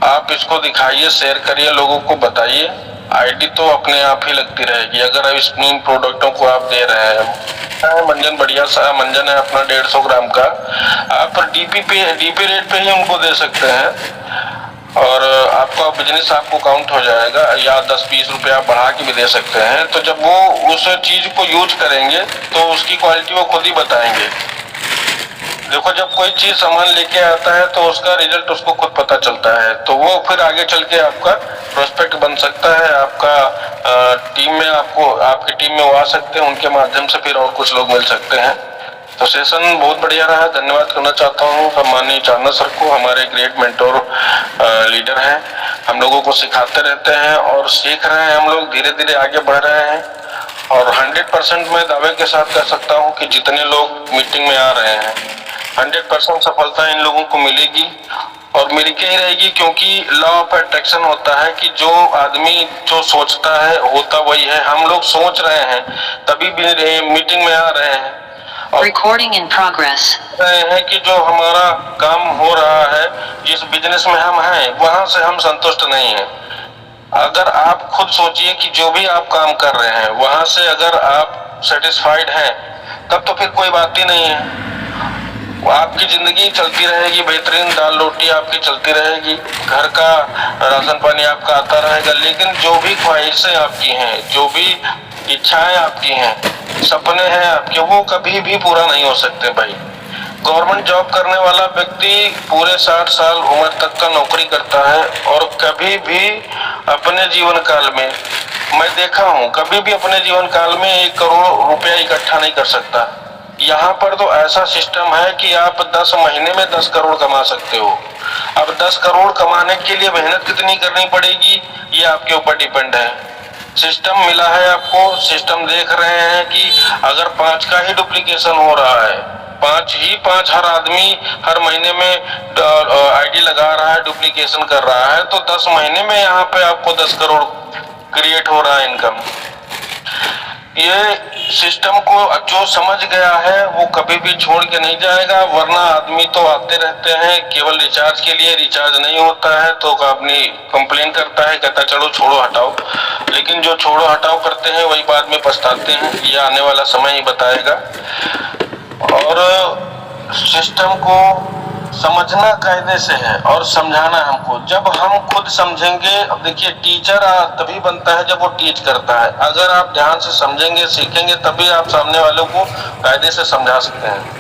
G: आप इसको दिखाइए, शेयर करिए, लोगों को बताइए, आईडी तो अपने आप ही लगती रहेगी अगर आप इन प्रोडक्टों को आप दे रहे हैं। मंजन बढ़िया सा मंजन है अपना 150 ग्राम का, आप डीपी रेट पे ही उनको दे सकते हैं और आपका बिजनेस आपको काउंट हो जाएगा, या 10-20 रुपए आप बढ़ा के भी दे सकते हैं। तो जब वो उस चीज को यूज करेंगे तो उसकी क्वालिटी वो खुद ही बताएंगे। देखो जब कोई चीज सामान लेके आता है तो उसका रिजल्ट उसको खुद पता चलता है, तो वो फिर आगे चल के आपका प्रोस्पेक्ट बन सकता है, आपका टीम में आपकी टीम में वो आ सकते हैं, उनके माध्यम से फिर और कुछ लोग मिल सकते हैं। तो सेशन बहुत बढ़िया रहा, धन्यवाद करना चाहता हूँ माननीय चांदना सर को, हमारे ग्रेट मेंटोर लीडर हैं, हम लोगों को सिखाते रहते हैं और सीख रहे हैं, हम लोग धीरे धीरे आगे बढ़ रहे हैं और 100% मैं दावे के साथ कह सकता हूँ कि जितने लोग मीटिंग में आ रहे हैं 100% सफलता इन लोगों को मिलेगी और मिल के ही रहेगी, क्योंकि लॉ ऑफ अट्रैक्शन होता है कि जो आदमी जो सोचता है होता वही है। हम लोग सोच रहे हैं तभी भी मीटिंग में आ रहे हैं और
H: Recording in progress.
G: रहे हैं कि जो हमारा काम हो रहा है, जिस बिजनेस में हम हैं वहां से हम संतुष्ट नहीं हैं। अगर आप खुद सोचिए कि जो भी आप काम कर रहे हैं वहां से अगर आप सेटिस्फाइड हैं तब तो फिर कोई बात ही नहीं है, आपकी जिंदगी चलती रहेगी, बेहतरीन दाल रोटी आपकी चलती रहेगी, घर का राशन पानी आपका आता रहेगा। लेकिन जो भी ख्वाहिशें आपकी हैं, जो भी इच्छाएं आपकी हैं, सपने हैं आपके, वो कभी भी पूरा नहीं हो सकते भाई। गवर्नमेंट जॉब करने वाला व्यक्ति पूरे 60 साल उम्र तक का नौकरी करता है और कभी भी अपने जीवन काल में, मैं देखा हूँ, कभी भी अपने जीवन काल में 1 करोड़ रुपया इकट्ठा नहीं कर सकता। यहाँ पर तो ऐसा सिस्टम है कि आप 10 महीने में 10 करोड़ कमा सकते हो। अब 10 करोड़ कमाने के लिए मेहनत कितनी करनी पड़ेगी ये आपके ऊपर डिपेंड है। सिस्टम मिला है आपको, सिस्टम देख रहे हैं कि अगर 5 का ही डुप्लीकेशन हो रहा है, 5 हर आदमी हर महीने में आईडी लगा रहा है, डुप्लीकेशन कर रहा है, तो 10 महीने में यहाँ पे आपको 10 करोड़ क्रिएट हो रहा है इनकम। ये सिस्टम को जो समझ गया है वो कभी भी छोड़ के नहीं जाएगा, वरना आदमी तो आते रहते हैं केवल रिचार्ज के लिए, रिचार्ज नहीं होता है तो अपनी कंप्लेन करता है, कहता चलो छोड़ो हटाओ, लेकिन जो छोड़ो हटाओ करते हैं वही बाद में पछताते हैं, ये आने वाला समय ही बताएगा। और सिस्टम को समझना कायदे से है और समझाना हमको। जब हम खुद समझेंगे, अब देखिए टीचर तभी बनता है जब वो टीच करता है। अगर आप ध्यान से समझेंगे, सीखेंगे, तभी आप सामने वालों को कायदे से समझा सकते हैं।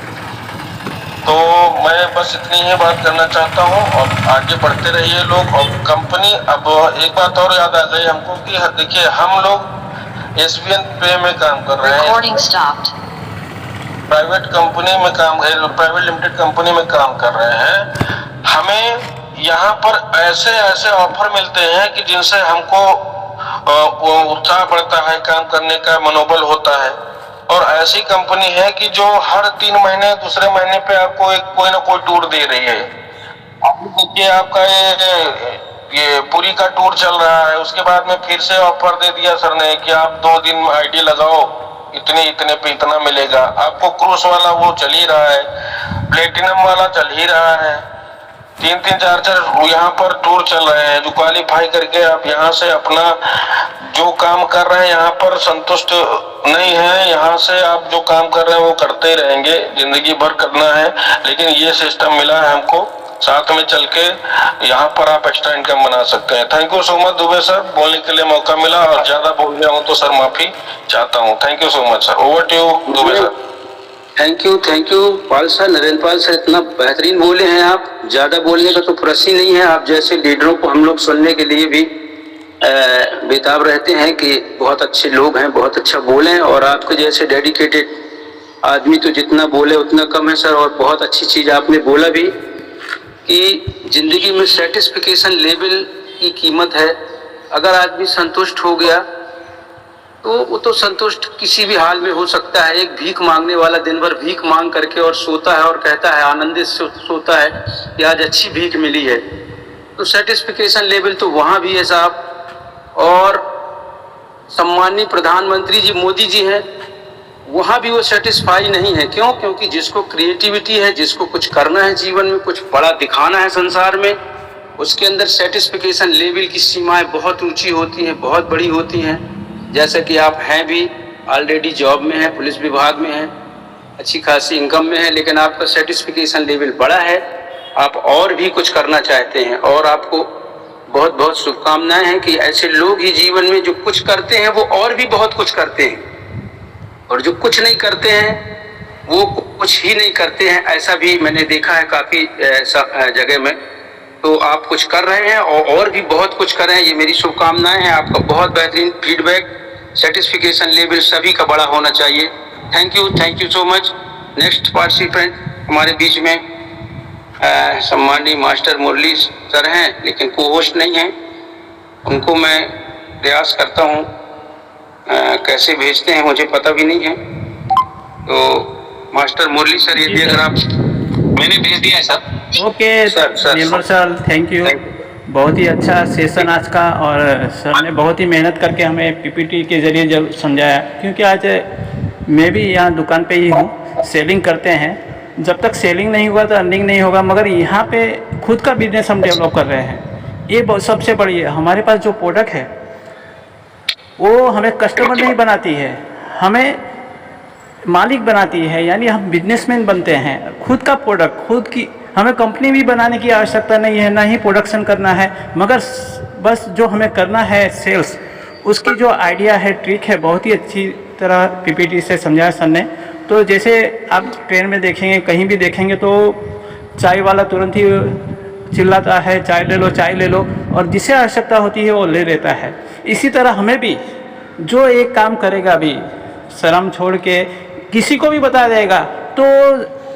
G: तो मैं बस इतनी ही बात करना चाहता हूँ और आगे बढ़ते रहिए लोग। और कंपनी, अब एक बात और याद आ गई हमको कि देखिए हम लोग SBN पे में काम कर रहे हैं,
H: Recording stopped.
G: प्राइवेट कंपनी में प्राइवेट लिमिटेड कंपनी में काम कर रहे हैं। हमें यहाँ पर ऐसे ऐसे ऑफर मिलते हैं कि जिनसे हमको उत्साह बढ़ता है, काम करने का मनोबल होता है। और ऐसी कंपनी है कि जो हर 3 महीने दूसरे महीने पे आपको कोई ना कोई टूर दे रही है। देखिए आपका ये पूरी का टूर चल रहा है, उसके बाद में फिर से ऑफर दे दिया सर ने कि आप 2 दिन आईडी लगाओ, इतने पे इतना मिलेगा आपको। क्रूज वाला वो चल ही रहा है, प्लेटिनम वाला चल ही रहा है, 3-3 4-4 यहाँ पर टूर चल रहे हैं, जो क्वालिफाई करके आप यहाँ से अपना जो काम कर रहे हैं यहाँ पर संतुष्ट नहीं है, यहाँ से आप जो काम कर रहे हैं वो करते ही रहेंगे, जिंदगी भर करना है। लेकिन ये सिस्टम मिला है हमको, साथ में चल के यहाँ पर आप एक्स्ट्रा इनकम बना सकते हैं। Thank you so much Dubey sir, बोलने के लिए मौका मिला, और ज्यादा बोल गया हूँ तो सर माफी चाहता हूँ। Thank you so much sir, over to you Dubey sir.
B: Thank you Pal sir, Narendra Pal sir, इतना बेहतरीन बोले हैं आप। ज़्यादा बोलने का तो प्रश्न ही नहीं है। आप जैसे लीडरों को हम लोग सुनने के लिए भी बेताब रहते हैं कि बहुत अच्छे लोग हैं, बहुत अच्छा बोलें, और आपके जैसे डेडिकेटेड आदमी तो जितना बोले उतना कम है सर। और बहुत अच्छी चीज़ आपने बोला भी कि ज़िंदगी में सेटिस्फिकेशन लेवल की कीमत है। अगर आदमी संतुष्ट हो गया तो वो तो संतुष्ट किसी भी हाल में हो सकता है। एक भीख मांगने वाला दिन भर भीख मांग करके और सोता है और कहता है, आनंदित से सोता है कि आज अच्छी भीख मिली है, तो सेटिस्फिकेशन लेवल तो वहाँ भी है साहब। और सम्माननीय प्रधानमंत्री जी मोदी जी हैं, वहाँ भी वो सेटिस्फाई नहीं है। क्यों? क्योंकि जिसको क्रिएटिविटी है, जिसको कुछ करना है जीवन में, कुछ बड़ा दिखाना है संसार में, उसके अंदर सेटिस्फिकेशन लेवल की सीमाएं बहुत ऊंची होती हैं, बहुत बड़ी होती हैं। जैसे कि आप हैं भी, ऑलरेडी जॉब में हैं, पुलिस विभाग में हैं, अच्छी खासी इनकम में है, लेकिन आपका सेटिस्फिकेशन लेवल बड़ा है, आप और भी कुछ करना चाहते हैं। और आपको बहुत बहुत शुभकामनाएं हैं कि ऐसे लोग ही जीवन में जो कुछ करते हैं वो और भी बहुत कुछ करते हैं, और जो कुछ नहीं करते हैं वो कुछ ही नहीं करते हैं। ऐसा भी मैंने देखा है काफ़ी जगह में। तो आप कुछ कर रहे हैं और भी बहुत कुछ कर रहे हैं, ये मेरी शुभकामनाएं हैं। आपका बहुत बेहतरीन फीडबैक, सेटिस्फिकेशन लेवल सभी का बड़ा होना चाहिए। Thank you so much. Next participant हमारे बीच में सम्माननीय मास्टर मुरली सर हैं, लेकिन को होस्ट नहीं हैं। उनको मैं प्रयास करता हूँ, कैसे भेजते हैं मुझे पता भी नहीं है। तो मास्टर मुरली सर, यदि अगर आप,
A: मैंने भेज दिया है sir.
I: Okay Nirmal sir, thank you. बहुत ही अच्छा सेशन आज का, और सर ने बहुत ही मेहनत करके हमें पीपीटी के ज़रिए जब समझाया। क्योंकि आज मैं भी यहाँ दुकान पे ही हूँ, सेलिंग करते हैं। जब तक सेलिंग नहीं होगा तो अर्निंग नहीं होगा, मगर यहाँ पे खुद का बिजनेस हम डेवलप कर रहे हैं। ये बहुत सबसे बड़ी है। हमारे पास जो प्रोडक्ट है वो हमें कस्टमर नहीं बनाती है, हमें मालिक बनाती है। यानी हम बिजनेसमैन बनते हैं। खुद का प्रोडक्ट, खुद की, हमें कंपनी भी बनाने की आवश्यकता नहीं है, ना ही प्रोडक्शन करना है, मगर बस जो हमें करना है सेल्स, उसकी जो आइडिया है, ट्रिक है, बहुत ही अच्छी तरह पीपीटी से समझाया सर ने। तो जैसे आप ट्रेन में देखेंगे, कहीं भी देखेंगे तो चाय वाला तुरंत ही चिल्लाता है, चाय ले लो, चाय ले लो, और जिसे आवश्यकता होती है वो ले लेता है। इसी तरह हमें भी जो एक काम करेगा, अभी शर्म छोड़ के किसी को भी बता देगा, तो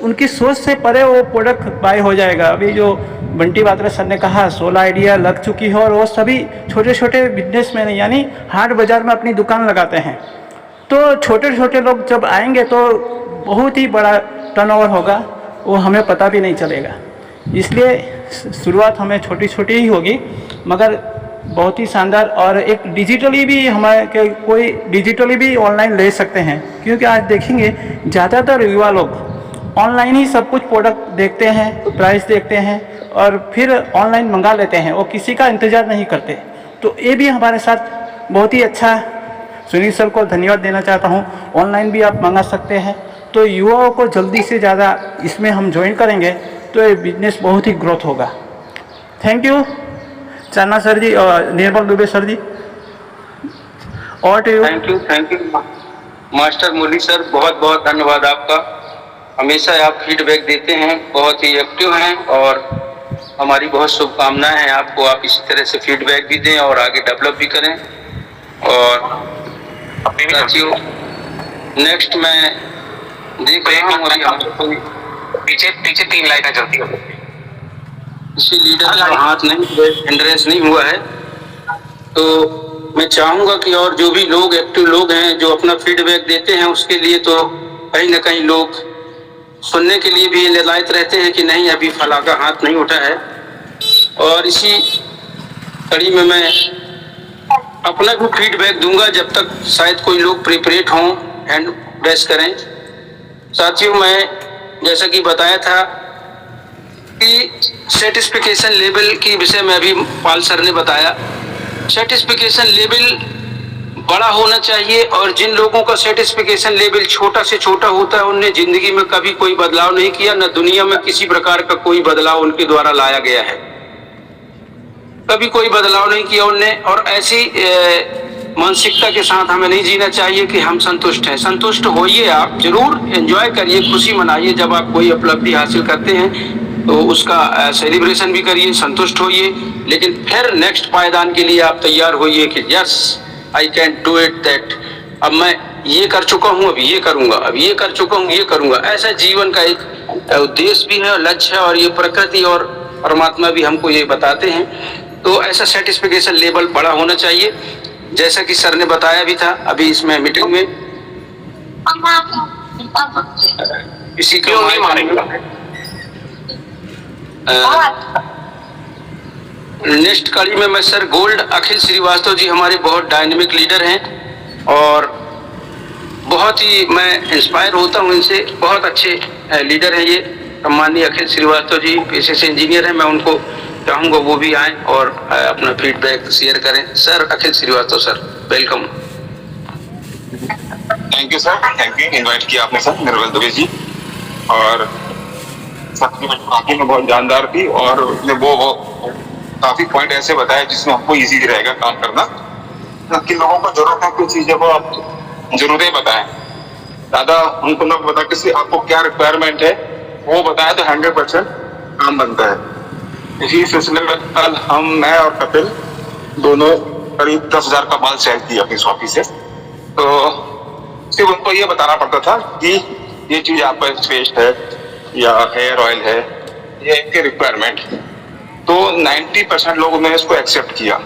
I: उनकी सोच से परे वो प्रोडक्ट बाय हो जाएगा। अभी जो बंटी बात्रा सर ने कहा 16 आइडिया लग चुकी है, और वो सभी छोटे छोटे बिजनेसमैन यानी हाट बाज़ार में अपनी दुकान लगाते हैं। तो छोटे छोटे लोग जब आएंगे तो बहुत ही बड़ा टर्नओवर होगा, वो हमें पता भी नहीं चलेगा। इसलिए शुरुआत हमें छोटी छोटी ही होगी, मगर बहुत ही शानदार। और एक डिजिटली भी हमारे कोई डिजिटली भी ऑनलाइन ले सकते हैं, क्योंकि आज देखेंगे ज़्यादातर युवा लोग ऑनलाइन ही सब कुछ प्रोडक्ट देखते हैं, प्राइस देखते हैं, और फिर ऑनलाइन मंगा लेते हैं, वो किसी का इंतज़ार नहीं करते। तो ये भी हमारे साथ बहुत ही अच्छा। सुनील सर को धन्यवाद देना चाहता हूँ। ऑनलाइन भी आप मंगा सकते हैं। तो युवाओं को जल्दी से ज़्यादा इसमें हम ज्वाइन करेंगे तो ये बिजनेस बहुत ही ग्रोथ होगा। Thank you Chana sir ji और निर्मल दुबे सर जी। और
B: thank you master Murali sir, बहुत बहुत धन्यवाद आपका। हमेशा आप फीडबैक देते हैं, बहुत ही एक्टिव हैं, और हमारी बहुत शुभकामनाएं हैं आपको। आप इसी तरह से फीडबैक भी दें और आगे डेवलप भी करें। और साथियों, नेक्स्ट मैं देख रहा हूँ, अभी हम
A: पीछे 3 लाइटें जलती है।
B: किसी लीडर का हाथ नहीं, हिंड्रेंस नहीं हुआ है। तो मैं चाहूँगा कि और जो भी लोग एक्टिव लोग हैं, जो अपना फीडबैक देते हैं, उसके लिए तो कहीं ना कहीं लोग सुनने के लिए भी लायक रहते हैं कि नहीं, अभी फला का हाथ नहीं उठा है। और इसी कड़ी में मैं अपना भी फीडबैक दूंगा, जब तक शायद कोई लोग प्रिपरेट हों, हैंड रेस करें। साथियों, मैं जैसा कि बताया था कि सर्टिफिकेशन लेवल की विषय में अभी पाल सर ने बताया। सर्टिफिकेशन लेवल बड़ा होना चाहिए, और जिन लोगों का सर्टिफिकेशन लेवल छोटा से छोटा होता है उनने जिंदगी में कभी कोई बदलाव नहीं किया, न दुनिया में किसी प्रकार का कोई बदलाव उनके द्वारा लाया गया है, कभी कोई बदलाव नहीं किया उनने। और ऐसी मानसिकता के साथ हमें नहीं जीना चाहिए कि हम संतुष्ट हैं। संतुष्ट होइए, आप जरूर एंजॉय करिए, खुशी मनाइए। जब आप कोई उपलब्धि हासिल करते हैं तो उसका सेलिब्रेशन भी करिए, संतुष्ट होइए, लेकिन फिर नेक्स्ट पायदान के लिए आप तैयार होइए कि yes I can do it, that अब मैं ये कर चुका हूँ, अब ये करूंगा, अब ये कर चुका हूँ, ये करूंगा। ऐसा जीवन का एक उद्देश्य भी है और लक्ष्य है, और ये प्रकृति और परमात्मा भी हमको ये बताते हैं। तो ऐसा सर्टिफिकेशन लेवल बड़ा होना चाहिए, जैसा कि सर ने बताया भी था अभी इसमें मीटिंग में। इसी
A: क्यों नहीं मानेगा?
B: नेक्स्ट कड़ी में मैं सर गोल्ड अखिल श्रीवास्तव जी हमारे बहुत डायनेमिक लीडर हैं, और बहुत ही मैं इंस्पायर होता हूं इनसे। बहुत अच्छे लीडर हैं ये, सम्माननीय अखिल श्रीवास्तव जी पेशे से इंजीनियर हैं। मैं उनको चाहूंगा वो भी आए और अपना फीडबैक शेयर करें। Sir Akhil Srivastava sir, welcome.
J: Thank you sir, thank you. Invite किया आपने सर, निर्मल दुबे जी, और सबकी बाकी में बहुत जानदार थी, और उसने वो काफी पॉइंट ऐसे बताए जिसमें हमको इजी रहेगा काम करना। किन लोगों को जरूरत है कुछ चीजें को आप जरूर बताएं, दादा उनको ना बता किसी आपको क्या रिक्वायरमेंट है वो बताया तो 100% काम बनता है। इसी सिलसिले में कल हम, मैं और कपिल दोनों करीब 10,000 का माल सेल किया अपनी शॉपी से। तो सिर्फ उनको ये बताना पड़ता था कि ये चीज आपका पेस्ट है या हेयर ऑयल है, ये इनके रिक्वायरमेंट। तो 90% लोगों ने इसको एक्सेप्ट किया।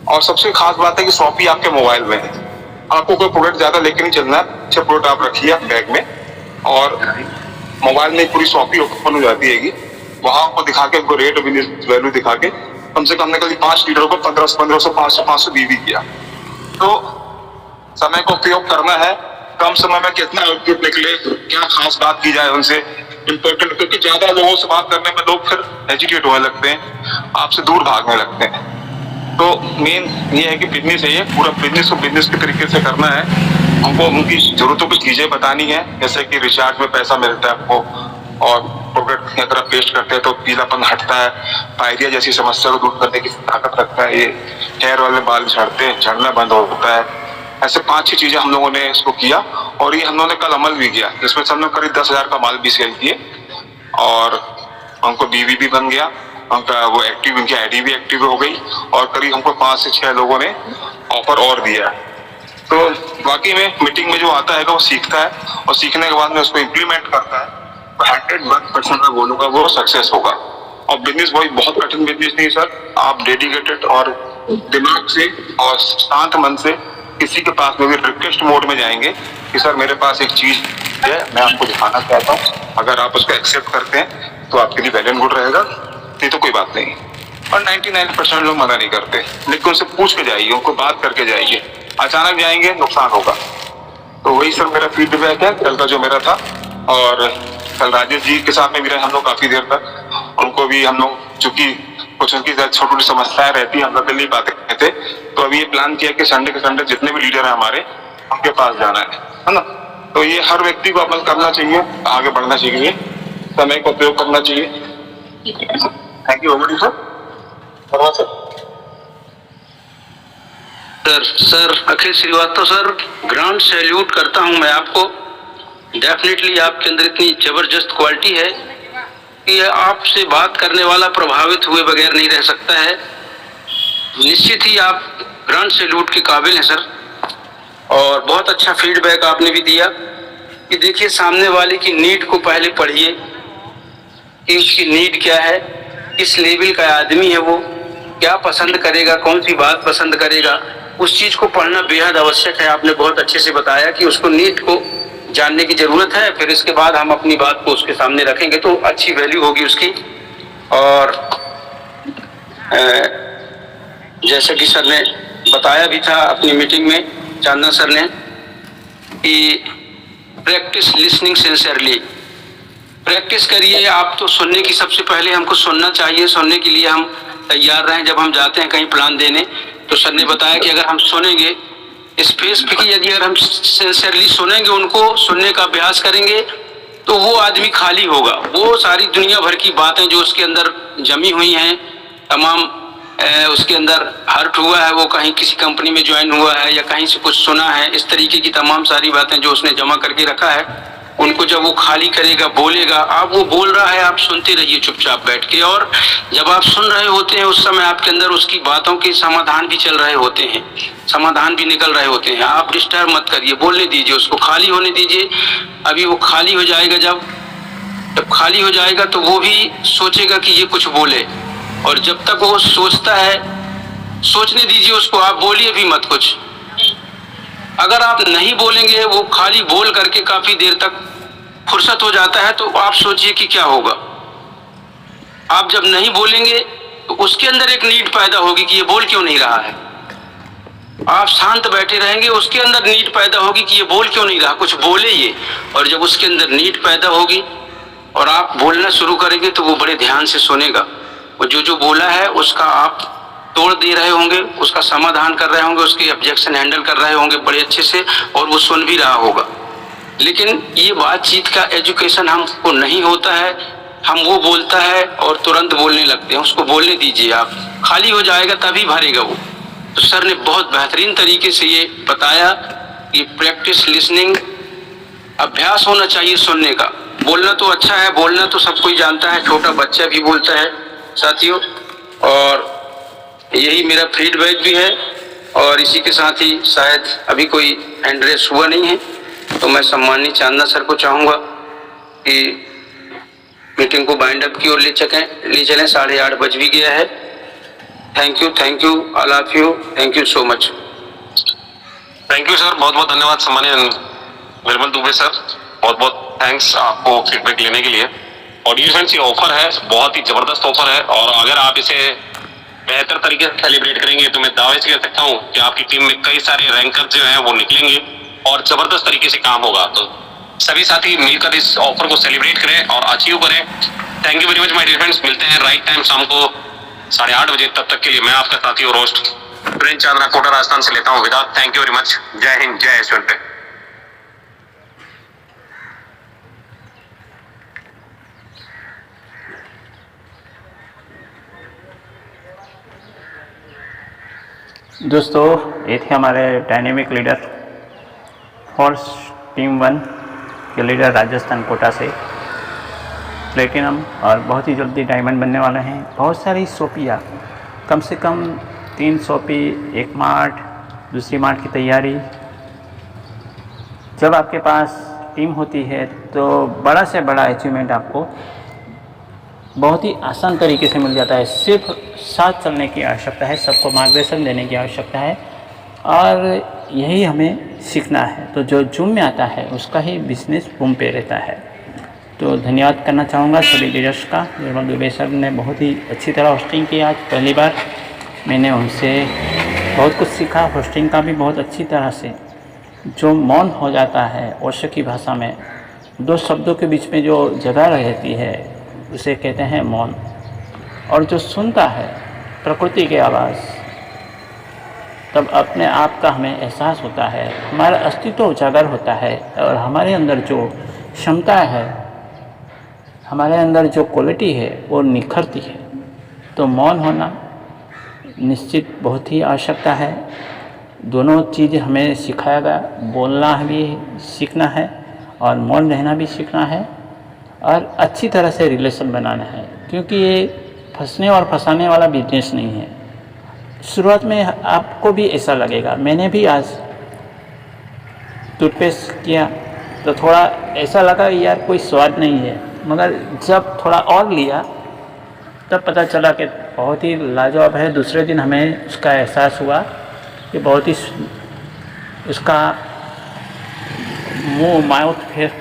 J: और सबसे खास बात है कि शॉपी आपके मोबाइल में है, आपको कोई प्रोडक्ट ज्यादा लेके नहीं चलना है। अच्छे प्रोडक्ट आप रखिए बैग में, और मोबाइल में पूरी शॉपी ओपन हो जाती है। वहां आपको दिखा के, उनको रेट वैल्यू दिखा के, कम से कम हमने कल 5 लीटर को 1500, 500 बीवी किया। तो समय का उपयोग करना है, कम समय में कितना आउटपुट निकले, क्या खास बात की जाए उनसे इम्पोर्टेंट, क्योंकि ज्यादा लोगों से बात करने में लोग फिर एजुकेट होने लगते हैं, आपसे दूर भागने लगते हैं। तो मेन ये है कि बिजनेस है, ये पूरा बिजनेस को बिजनेस के तरीके से करना है। हमको उनकी जरूरतों की चीजें बतानी है, जैसे कि रिचार्ज में पैसा मिलता है आपको, और प्रोडक्ट अगर आप पेस्ट करते हैं तो पीलापन हटता है, पायरिया जैसी समस्या को दूर करने की ताकत रखता है। ये हेयर ऑयल में बाल झड़ना बंद होता है। ऐसे 5-6 चीजें हम लोगों ने इसको किया, और ये हम लोगों ने कल अमल भी किया, जिसमें हम लोग करीब 10,000 का माल भी सेल किए, और हमको बीवी भी बन गया, उनका वो एक्टिव, उनकी आईडी भी एक्टिव हो गई, और करीब हमको 5 से 6 लोगों ने ऑफर और दिया। तो वाकई में मीटिंग में जो आता है वो सीखता है, और सीखने के बाद में उसको इम्प्लीमेंट करता है, 100% मैं बोलूंगा वो सक्सेस होगा। और बिजनेस वही बहुत कठिन बिजनेस नहीं सर, आप डेडिकेटेड और दिमाग से और शांत मन से किसी के पास में भी रिक्वेस्ट मोड में जाएंगे कि सर मेरे पास एक चीज है, मैं आपको दिखाना चाहता हूँ, अगर आप उसको एक्सेप्ट करते हैं तो आपके लिए वेल एंड गुड रहेगा, नहीं तो कोई बात नहीं। और 99% लोग मना नहीं करते, लेकिन उनसे पूछ के जाइए, उनको बात करके जाइए। अचानक जाएंगे नुकसान होगा। तो वही सर मेरा फीडबैक है कल का जो मेरा था। और कल राजेश जी के साथ में भी रहे हम लोग काफी देर तक, उनको भी हम लोग, चूंकि कुछ उनकी छोटी छोटी समस्याएं रहती, हम लोग मिल नहीं पाते थे, तो अभी ये प्लान किया कि संडे के संडे जितने भी लीडर हैं हमारे, उनके पास जाना है ना। तो ये हर व्यक्ति को अमल करना चाहिए, आगे बढ़ना चाहिए, समय का उपयोग करना चाहिए। Thank you very much sir.
B: Sir Akhil Srivastava sir, grand salute करता हूं मैं आपको। डेफिनेटली आपके अंदर इतनी जबरदस्त क्वालिटी है कि आपसे बात करने वाला प्रभावित हुए बगैर नहीं रह सकता है। निश्चित ही आप ग्रांड सैल्यूट के काबिल हैं सर। और बहुत अच्छा फीडबैक आपने भी दिया कि देखिए सामने वाले की नीड को पहले पढ़िए कि उसकी नीड क्या है, किस लेवल का आदमी है, वो क्या पसंद करेगा, कौन सी बात पसंद करेगा, उस चीज को पढ़ना बेहद आवश्यक है। आपने बहुत अच्छे से बताया कि उसको नीड को जानने की जरूरत है, फिर इसके बाद हम अपनी बात को उसके सामने रखेंगे तो अच्छी वैल्यू होगी उसकी। और जैसे कि सर ने बताया भी था अपनी मीटिंग में, चांदना सर ने, कि प्रैक्टिस लिसनिंग सिंसियरली, प्रैक्टिस करिए। आप तो सुनने की, सबसे पहले हमको सुनना चाहिए, सुनने के लिए हम तैयार रहें। जब हम जाते हैं कहीं प्लान देने तो सर ने बताया कि अगर हम सुनेंगे स्पेसिफिकली, यदि अगर हम सिंसियरली सुनेंगे, उनको सुनने का अभ्यास करेंगे, तो वो आदमी खाली होगा। वो सारी दुनिया भर की बातें जो उसके अंदर जमी हुई हैं, तमाम उसके अंदर हर्ट हुआ है, वो कहीं किसी कंपनी में ज्वाइन हुआ है या कहीं से कुछ सुना है, इस तरीके की तमाम सारी बातें जो उसने जमा करके रखा है, उनको जब वो खाली करेगा, बोलेगा, आप वो बोल रहा है, आप सुनते रहिए चुपचाप बैठ के। और जब आप सुन रहे होते हैं उस समय आपके अंदर उसकी बातों के समाधान भी चल रहे होते हैं, समाधान भी निकल रहे होते हैं। आप डिस्टर्ब मत करिए, बोलने दीजिए, उसको खाली होने दीजिए। अभी वो खाली हो जाएगा, जब खाली हो जाएगा तो वो भी सोचेगा कि ये कुछ बोले, और जब तक वो सोचता है, सोचने दीजिए उसको, आप बोलिए भी मत कुछ। अगर आप नहीं बोलेंगे, वो खाली बोल करके काफी देर तक फुर्सत हो जाता है, तो आप सोचिए कि क्या होगा। आप जब नहीं बोलेंगे तो उसके अंदर एक नीड पैदा होगी कि ये बोल क्यों नहीं रहा है। आप शांत बैठे रहेंगे, उसके अंदर नीड पैदा होगी कि ये बोल क्यों नहीं रहा, कुछ बोले ये। और जब उसके अंदर नीड पैदा होगी और आप बोलना शुरू करेंगे तो वो बड़े ध्यान से सुनेगा। वो जो बोला है उसका आप तोड़ दे रहे होंगे, उसका समाधान कर रहे होंगे, उसकी ऑब्जेक्शन हैंडल कर रहे होंगे बड़े अच्छे से, और वो सुन भी रहा होगा। लेकिन ये बातचीत का एजुकेशन हमको नहीं होता है। हम वो बोलता है और तुरंत बोलने लगते हैं, उसको बोलने दीजिए। आप खाली हो जाएगा तभी भरेगा वो। तो सर ने बहुत बेहतरीन तरीके से ये बताया कि प्रैक्टिस लिसनिंग, अभ्यास होना चाहिए सुनने का। बोलना तो अच्छा है, बोलना तो सब कोई जानता है, छोटा बच्चा भी बोलता है साथियों, और यही मेरा फीडबैक भी है। और इसी के साथ ही शायद अभी कोई हैंड रेस हुआ नहीं है, तो मैं सम्मानित चांदना सर को चाहूँगा कि मीटिंग को बाइंड अप की ओर ले चलें। 8:30 बज भी गया है। Thank you all of you, thank you so much.
A: Thank you sir, बहुत बहुत धन्यवाद सम्मानीय निर्मल दुबे सर, बहुत बहुत थैंक्स आपको फीडबैक लेने के लिए। और ये फ्रेंड्स, ये ऑफर है, बहुत ही जबरदस्त ऑफर है, और अगर आप इसे बेहतर तरीके से सेलिब्रेट करेंगे तो मैं दावे से कह सकता हूँ कि आपकी टीम में कई सारे रैंकर जो हैं वो निकलेंगे और जबरदस्त तरीके से काम होगा। तो सभी साथी मिलकर इस ऑफर को सेलिब्रेट करें और अचीव करें। Thank you very much my dear friends, मिलते हैं राइट टाइम शाम को 8:30 बजे। तब तक के लिए मैं आपका साथी और होस्ट प्रिंस चांदना, कोटा राजस्थान से लेता हूँ विदा। Thank you very much. जय हिंद, जय यशवंत।
I: दोस्तों, ये थे हमारे डायनेमिक लीडर फोर्स टीम 1 के लीडर राजस्थान कोटा से प्लेटिनम, और बहुत ही जल्दी डायमंड बनने वाले हैं। बहुत सारी सोपियाँ, कम से कम 3 सोपी, 1 मार्ट, दूसरी मार्ट की तैयारी। जब आपके पास टीम होती है तो बड़ा से बड़ा अचीवमेंट आपको बहुत ही आसान तरीके से मिल जाता है। सिर्फ साथ चलने की आवश्यकता है, सबको मार्गदर्शन देने की आवश्यकता है, और यही हमें सीखना है। तो जो जूम में आता है उसका ही बिजनेस बूम पे रहता है। तो धन्यवाद करना चाहूँगा सभी लीडर्स का। निर्मल दुबे सर ने बहुत ही अच्छी तरह होस्टिंग की। आज पहली बार मैंने उनसे बहुत कुछ सीखा, होस्टिंग का भी बहुत अच्छी तरह से। जो मौन हो जाता है ओशो की भाषा में, 2 शब्दों के बीच में जो जगह रहती है उसे कहते हैं मौन। और जो सुनता है प्रकृति की आवाज़, तब अपने आप का हमें एहसास होता है, हमारा अस्तित्व उजागर होता है, और हमारे अंदर जो क्षमता है, हमारे अंदर जो क्वालिटी है वो निखरती है। तो मौन होना निश्चित बहुत ही आवश्यकता है। दोनों चीज़ हमें सिखाया गया, बोलना भी सीखना है और मौन रहना भी सीखना है, और अच्छी तरह से रिलेशन बनाना है, क्योंकि ये फंसने और फंसाने वाला बिजनेस नहीं है। शुरुआत में आपको भी ऐसा लगेगा। मैंने भी आज टूथपेस्ट किया तो थोड़ा ऐसा लगा यार कोई स्वाद नहीं है, मगर जब थोड़ा और लिया तब पता चला कि बहुत ही लाजवाब है। दूसरे दिन हमें उसका एहसास हुआ कि बहुत ही उसका मुंह माउथ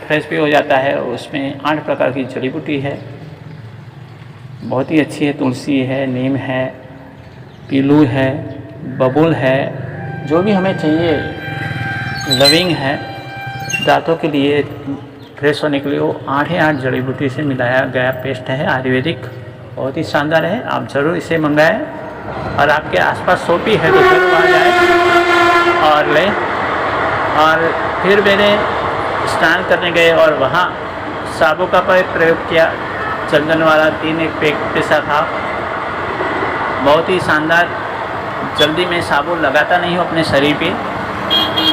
I: फ्रेश भी हो जाता है। उसमें 8 प्रकार की जड़ी बूटी है, बहुत ही अच्छी है। तुलसी है, नीम है, पीलू है, बबूल है, जो भी हमें चाहिए। लविंग है, दांतों के लिए फ्रेश होने के लिए वो 8 जड़ी बूटी से मिलाया गया पेस्ट है आयुर्वेदिक, बहुत ही शानदार है। आप ज़रूर इसे मंगाएं और आपके आसपास शॉपी है तो ज़रूर आ जाए और लें। और फिर मैंने स्नान करने गए और वहाँ साबुन का प्रयोग किया, चंदन वाला 3 एक पैक पैसा था, बहुत ही शानदार। जल्दी मैं साबुन लगाता नहीं हूँ अपने शरीर पे,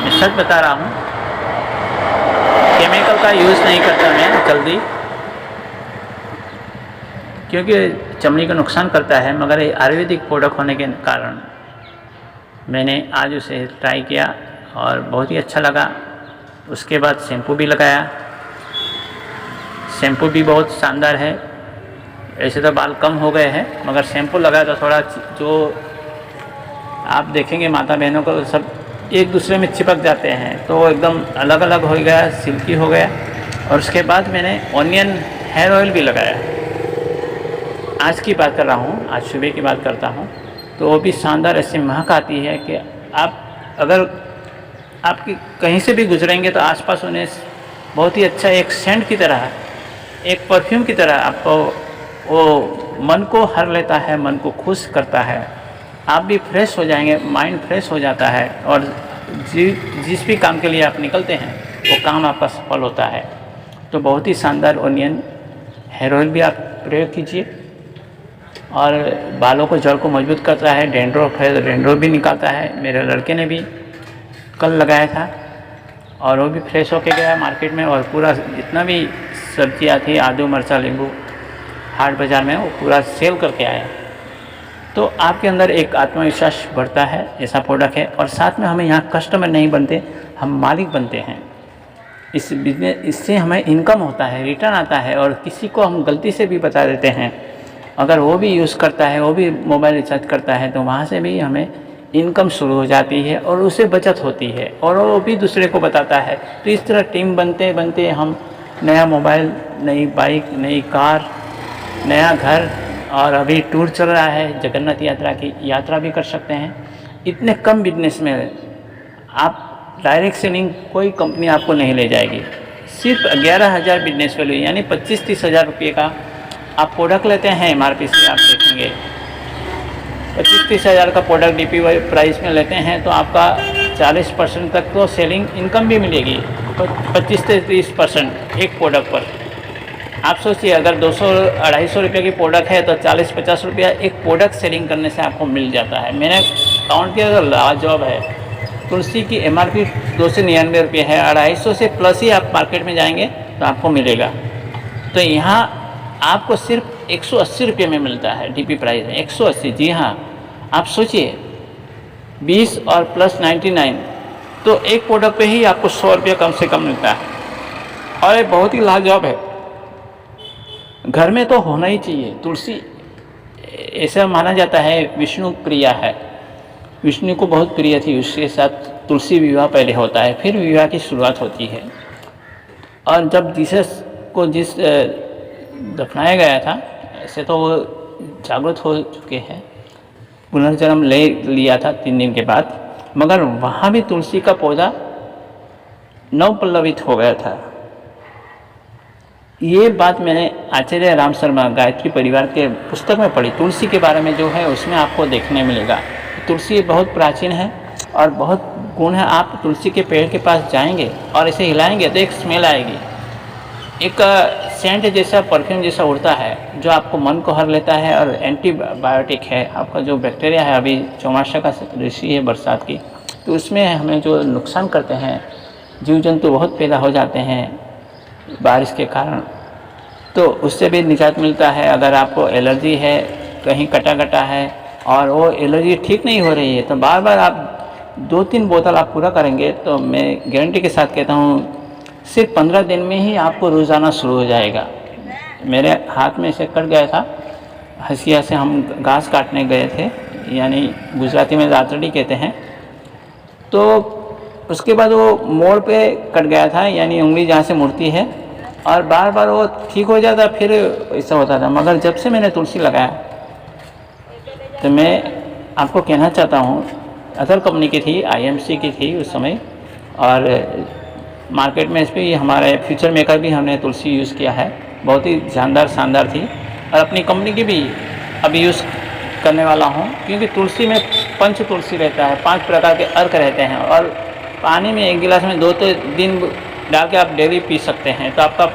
I: मैं सच बता रहा हूँ, केमिकल का यूज़ नहीं करता मैं जल्दी, क्योंकि चमड़ी को नुकसान करता है। मगर ये आयुर्वेदिक प्रोडक्ट होने के कारण मैंने आज उसे ट्राई किया और बहुत ही अच्छा लगा। उसके बाद शैम्पू भी लगाया, शैम्पू भी बहुत शानदार है। ऐसे तो बाल कम हो गए हैं मगर शैम्पू लगाया तो थोड़ा, जो आप देखेंगे माता बहनों को सब एक दूसरे में चिपक जाते हैं, तो एकदम अलग अलग हो गया, सिल्की हो गया। और उसके बाद मैंने ऑनियन हेयर ऑयल भी लगाया। आज की बात कर रहा हूँ, आज सुबह की बात करता हूँ, तो वो भी शानदार ऐसी महक आती है कि आप अगर आपकी कहीं से भी गुजरेंगे तो आसपास उन्हें बहुत ही अच्छा एक सेंट की तरह, एक परफ्यूम की तरह आपको वो मन को हर लेता है, मन को खुश करता है। आप भी फ्रेश हो जाएंगे, माइंड फ्रेश हो जाता है और जिस भी काम के लिए आप निकलते हैं वो काम आपका सफल होता है। तो बहुत ही शानदार ऑनियन हेयर ऑयल भी आप प्रयोग कीजिए और बालों को, जड़ को मजबूत करता है। डेंड्रफ है तो डेंड्रफ भी निकालता है। मेरे लड़के ने भी कल लगाया था और वो भी फ्रेश होके गया मार्केट में, और पूरा जितना भी सब्जियाँ थी, आदू मिर्चा नींबू, हाट बाज़ार में वो पूरा सेल करके आया। तो आपके अंदर एक आत्मविश्वास बढ़ता है, ऐसा प्रोडक्ट है। और साथ में हमें यहाँ कस्टमर नहीं बनते, हम मालिक बनते हैं। इस बिजनेस, इससे हमें इनकम होता है, रिटर्न आता है। और किसी को हम गलती से भी बता देते हैं, अगर वो भी यूज़ करता है, वो भी मोबाइल रिचार्ज करता है, तो वहाँ से भी हमें इनकम शुरू हो जाती है और उससे बचत होती है और वो भी दूसरे को बताता है। तो इस तरह टीम बनते बनते हम नया मोबाइल, नई बाइक, नई कार, नया घर, और अभी टूर चल रहा है जगन्नाथ यात्रा की, यात्रा भी कर सकते हैं। इतने कम बिजनेस में आप डायरेक्ट सेलिंग कोई कंपनी आपको नहीं ले जाएगी। सिर्फ 11,000 बिजनेस वैल्यू यानी 25-30 हज़ार रुपये का आप प्रोडक्ट लेते हैं MRP से, आप देखेंगे 25-30 हज़ार का प्रोडक्ट DPY प्राइस में लेते हैं तो आपका 40% तक तो सेलिंग इनकम भी मिलेगी, 25 से 30% एक प्रोडक्ट पर। आप सोचिए, अगर 200-250 रुपये की प्रोडक्ट है तो 40-50 रुपया एक प्रोडक्ट सेलिंग करने से आपको मिल जाता है। मैंने काउंट किया तो लाजवाब है। तुलसी की MRP 299 रुपये है, 250 से प्लस ही आप मार्केट में जाएंगे तो आपको मिलेगा। तो यहाँ आपको सिर्फ 180 रुपये में मिलता है। DP प्राइस है 180। जी हाँ, आप सोचिए 20 और प्लस 99, तो एक प्रोडक्ट पे ही आपको 100 रुपये कम से कम मिलता है और ये बहुत ही लाजवाब है। घर में तो होना ही चाहिए। तुलसी ऐसा माना जाता है विष्णु प्रिया है, विष्णु को बहुत प्रिय थी, उसके साथ तुलसी विवाह पहले होता है, फिर विवाह की शुरुआत होती है। और जब जीसस को जिस दफनाया गया था, ऐसे तो वो जागृत हो चुके हैं, पुनर्जन्म ले लिया था 3 दिन के बाद, मगर वहाँ भी तुलसी का पौधा नवपल्लवित हो गया था। ये बात मैंने आचार्य राम शर्मा गायत्री परिवार के पुस्तक में पढ़ी। तुलसी के बारे में जो है उसमें आपको देखने मिलेगा। तुलसी बहुत प्राचीन है और बहुत गुण है। आप तुलसी के पेड़ के पास जाएंगे और इसे हिलाएंगे तो एक स्मेल आएगी, एक सेंट जैसा, परफ्यूम जैसा उड़ता है, जो आपको मन को हर लेता है और एंटीबायोटिक है। आपका जो बैक्टीरिया है, अभी चौमासा का ऋषि है बरसात की, तो उसमें हमें जो नुकसान करते हैं, जीव जंतु बहुत पैदा हो जाते हैं बारिश के कारण, तो उससे भी निजात मिलता है। अगर आपको एलर्जी है, कहीं कटा है और वो एलर्जी ठीक नहीं हो रही है, तो बार बार आप 2-3 बोतल आप पूरा करेंगे तो मैं गारंटी के साथ कहता हूँ सिर्फ 15 दिन में ही आपको रोज़ाना शुरू हो जाएगा। मेरे हाथ में से कट गया था, हसिया से हम घास काटने गए थे, यानी गुजराती में दातरडी कहते हैं, तो उसके बाद वो मोड़ पे कट गया था, यानी उंगली जहाँ से मुड़ती है, और बार बार वो ठीक हो जाता, फिर ऐसा होता था। मगर जब से मैंने तुलसी लगाया तो मैं आपको कहना चाहता हूँ, अदर कंपनी की थी, IMC की थी उस समय, और मार्केट में इस पर हमारे फ्यूचर मेकर भी हमने तुलसी यूज़ किया है, बहुत ही जानदार शानदार थी। और अपनी कंपनी की भी अभी यूज़ करने वाला हूँ, क्योंकि तुलसी में पंच तुलसी रहता है, 5 प्रकार के अर्क रहते हैं, और पानी में 1 गिलास में 2 दिन डाल के आप डेली पी सकते हैं, तो आपका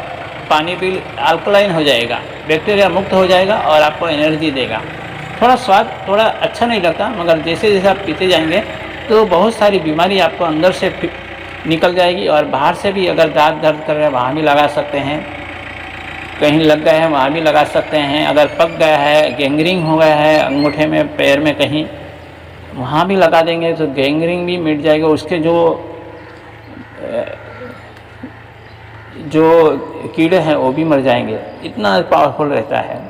I: पानी भी अल्कलाइन हो जाएगा, बैक्टीरिया मुक्त हो जाएगा और आपको एनर्जी देगा। थोड़ा स्वाद थोड़ा अच्छा नहीं लगता, मगर जैसे जैसे आप पीते जाएंगे तो बहुत सारी बीमारी आपको अंदर से निकल जाएगी। और बाहर से भी अगर दांत दर्द कर रहे हैं वहाँ भी लगा सकते हैं, कहीं लग गए हैं वहाँ भी लगा सकते हैं, अगर पक गया है, गैंग्रीन हो गया है अंगूठे में, पैर में कहीं, वहाँ भी लगा देंगे तो गैंग्रीन भी मिट जाएगा, उसके जो कीड़े हैं वो भी मर जाएंगे, इतना पावरफुल रहता है।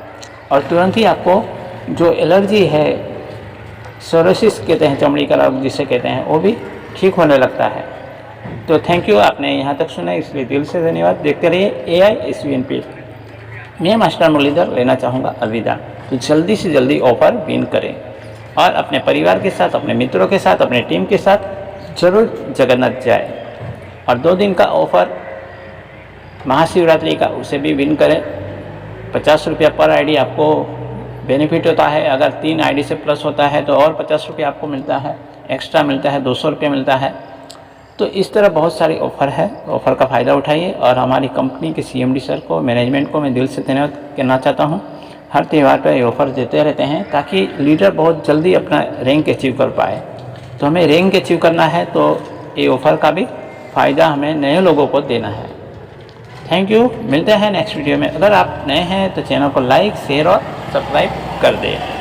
I: और तुरंत ही आपको जो एलर्जी है, सोरोसिस कहते हैं, चमड़ी का रोग जिसे कहते हैं, वो भी ठीक होने लगता है। तो थैंक यू, आपने यहाँ तक सुना, इसलिए दिल से धन्यवाद। देखते रहिए AISVNP। मैं मास्टर मुरलीधर लेना चाहूँगा अलविदा। तो जल्दी से जल्दी ऑफर विन करें और अपने परिवार के साथ, अपने मित्रों के साथ, अपने टीम के साथ ज़रूर जगन्नाथ जाए। और 2 दिन का ऑफ़र महाशिवरात्रि का, उसे भी विन करें। 50 रुपया पर आईडी आपको बेनिफिट होता है, अगर 3 आईडी से प्लस होता है तो और 50 रुपया आपको मिलता है, एक्स्ट्रा मिलता है, 200 रुपया मिलता है। तो इस तरह बहुत सारी ऑफ़र है, ऑफ़र का फ़ायदा उठाइए। और हमारी कंपनी के CMD सर को, मैनेजमेंट को मैं दिल से धन्यवाद कहना चाहता हूँ। हर त्यौहार पर ये ऑफ़र देते रहते हैं ताकि लीडर बहुत जल्दी अपना रैंक अचीव कर पाए। तो हमें रैंक अचीव करना है तो ये ऑफ़र का भी फ़ायदा हमें नए लोगों को देना है। थैंक यू, मिलते हैं नेक्स्ट वीडियो में। अगर आप नए हैं तो चैनल को लाइक, शेयर और सब्सक्राइब कर दें।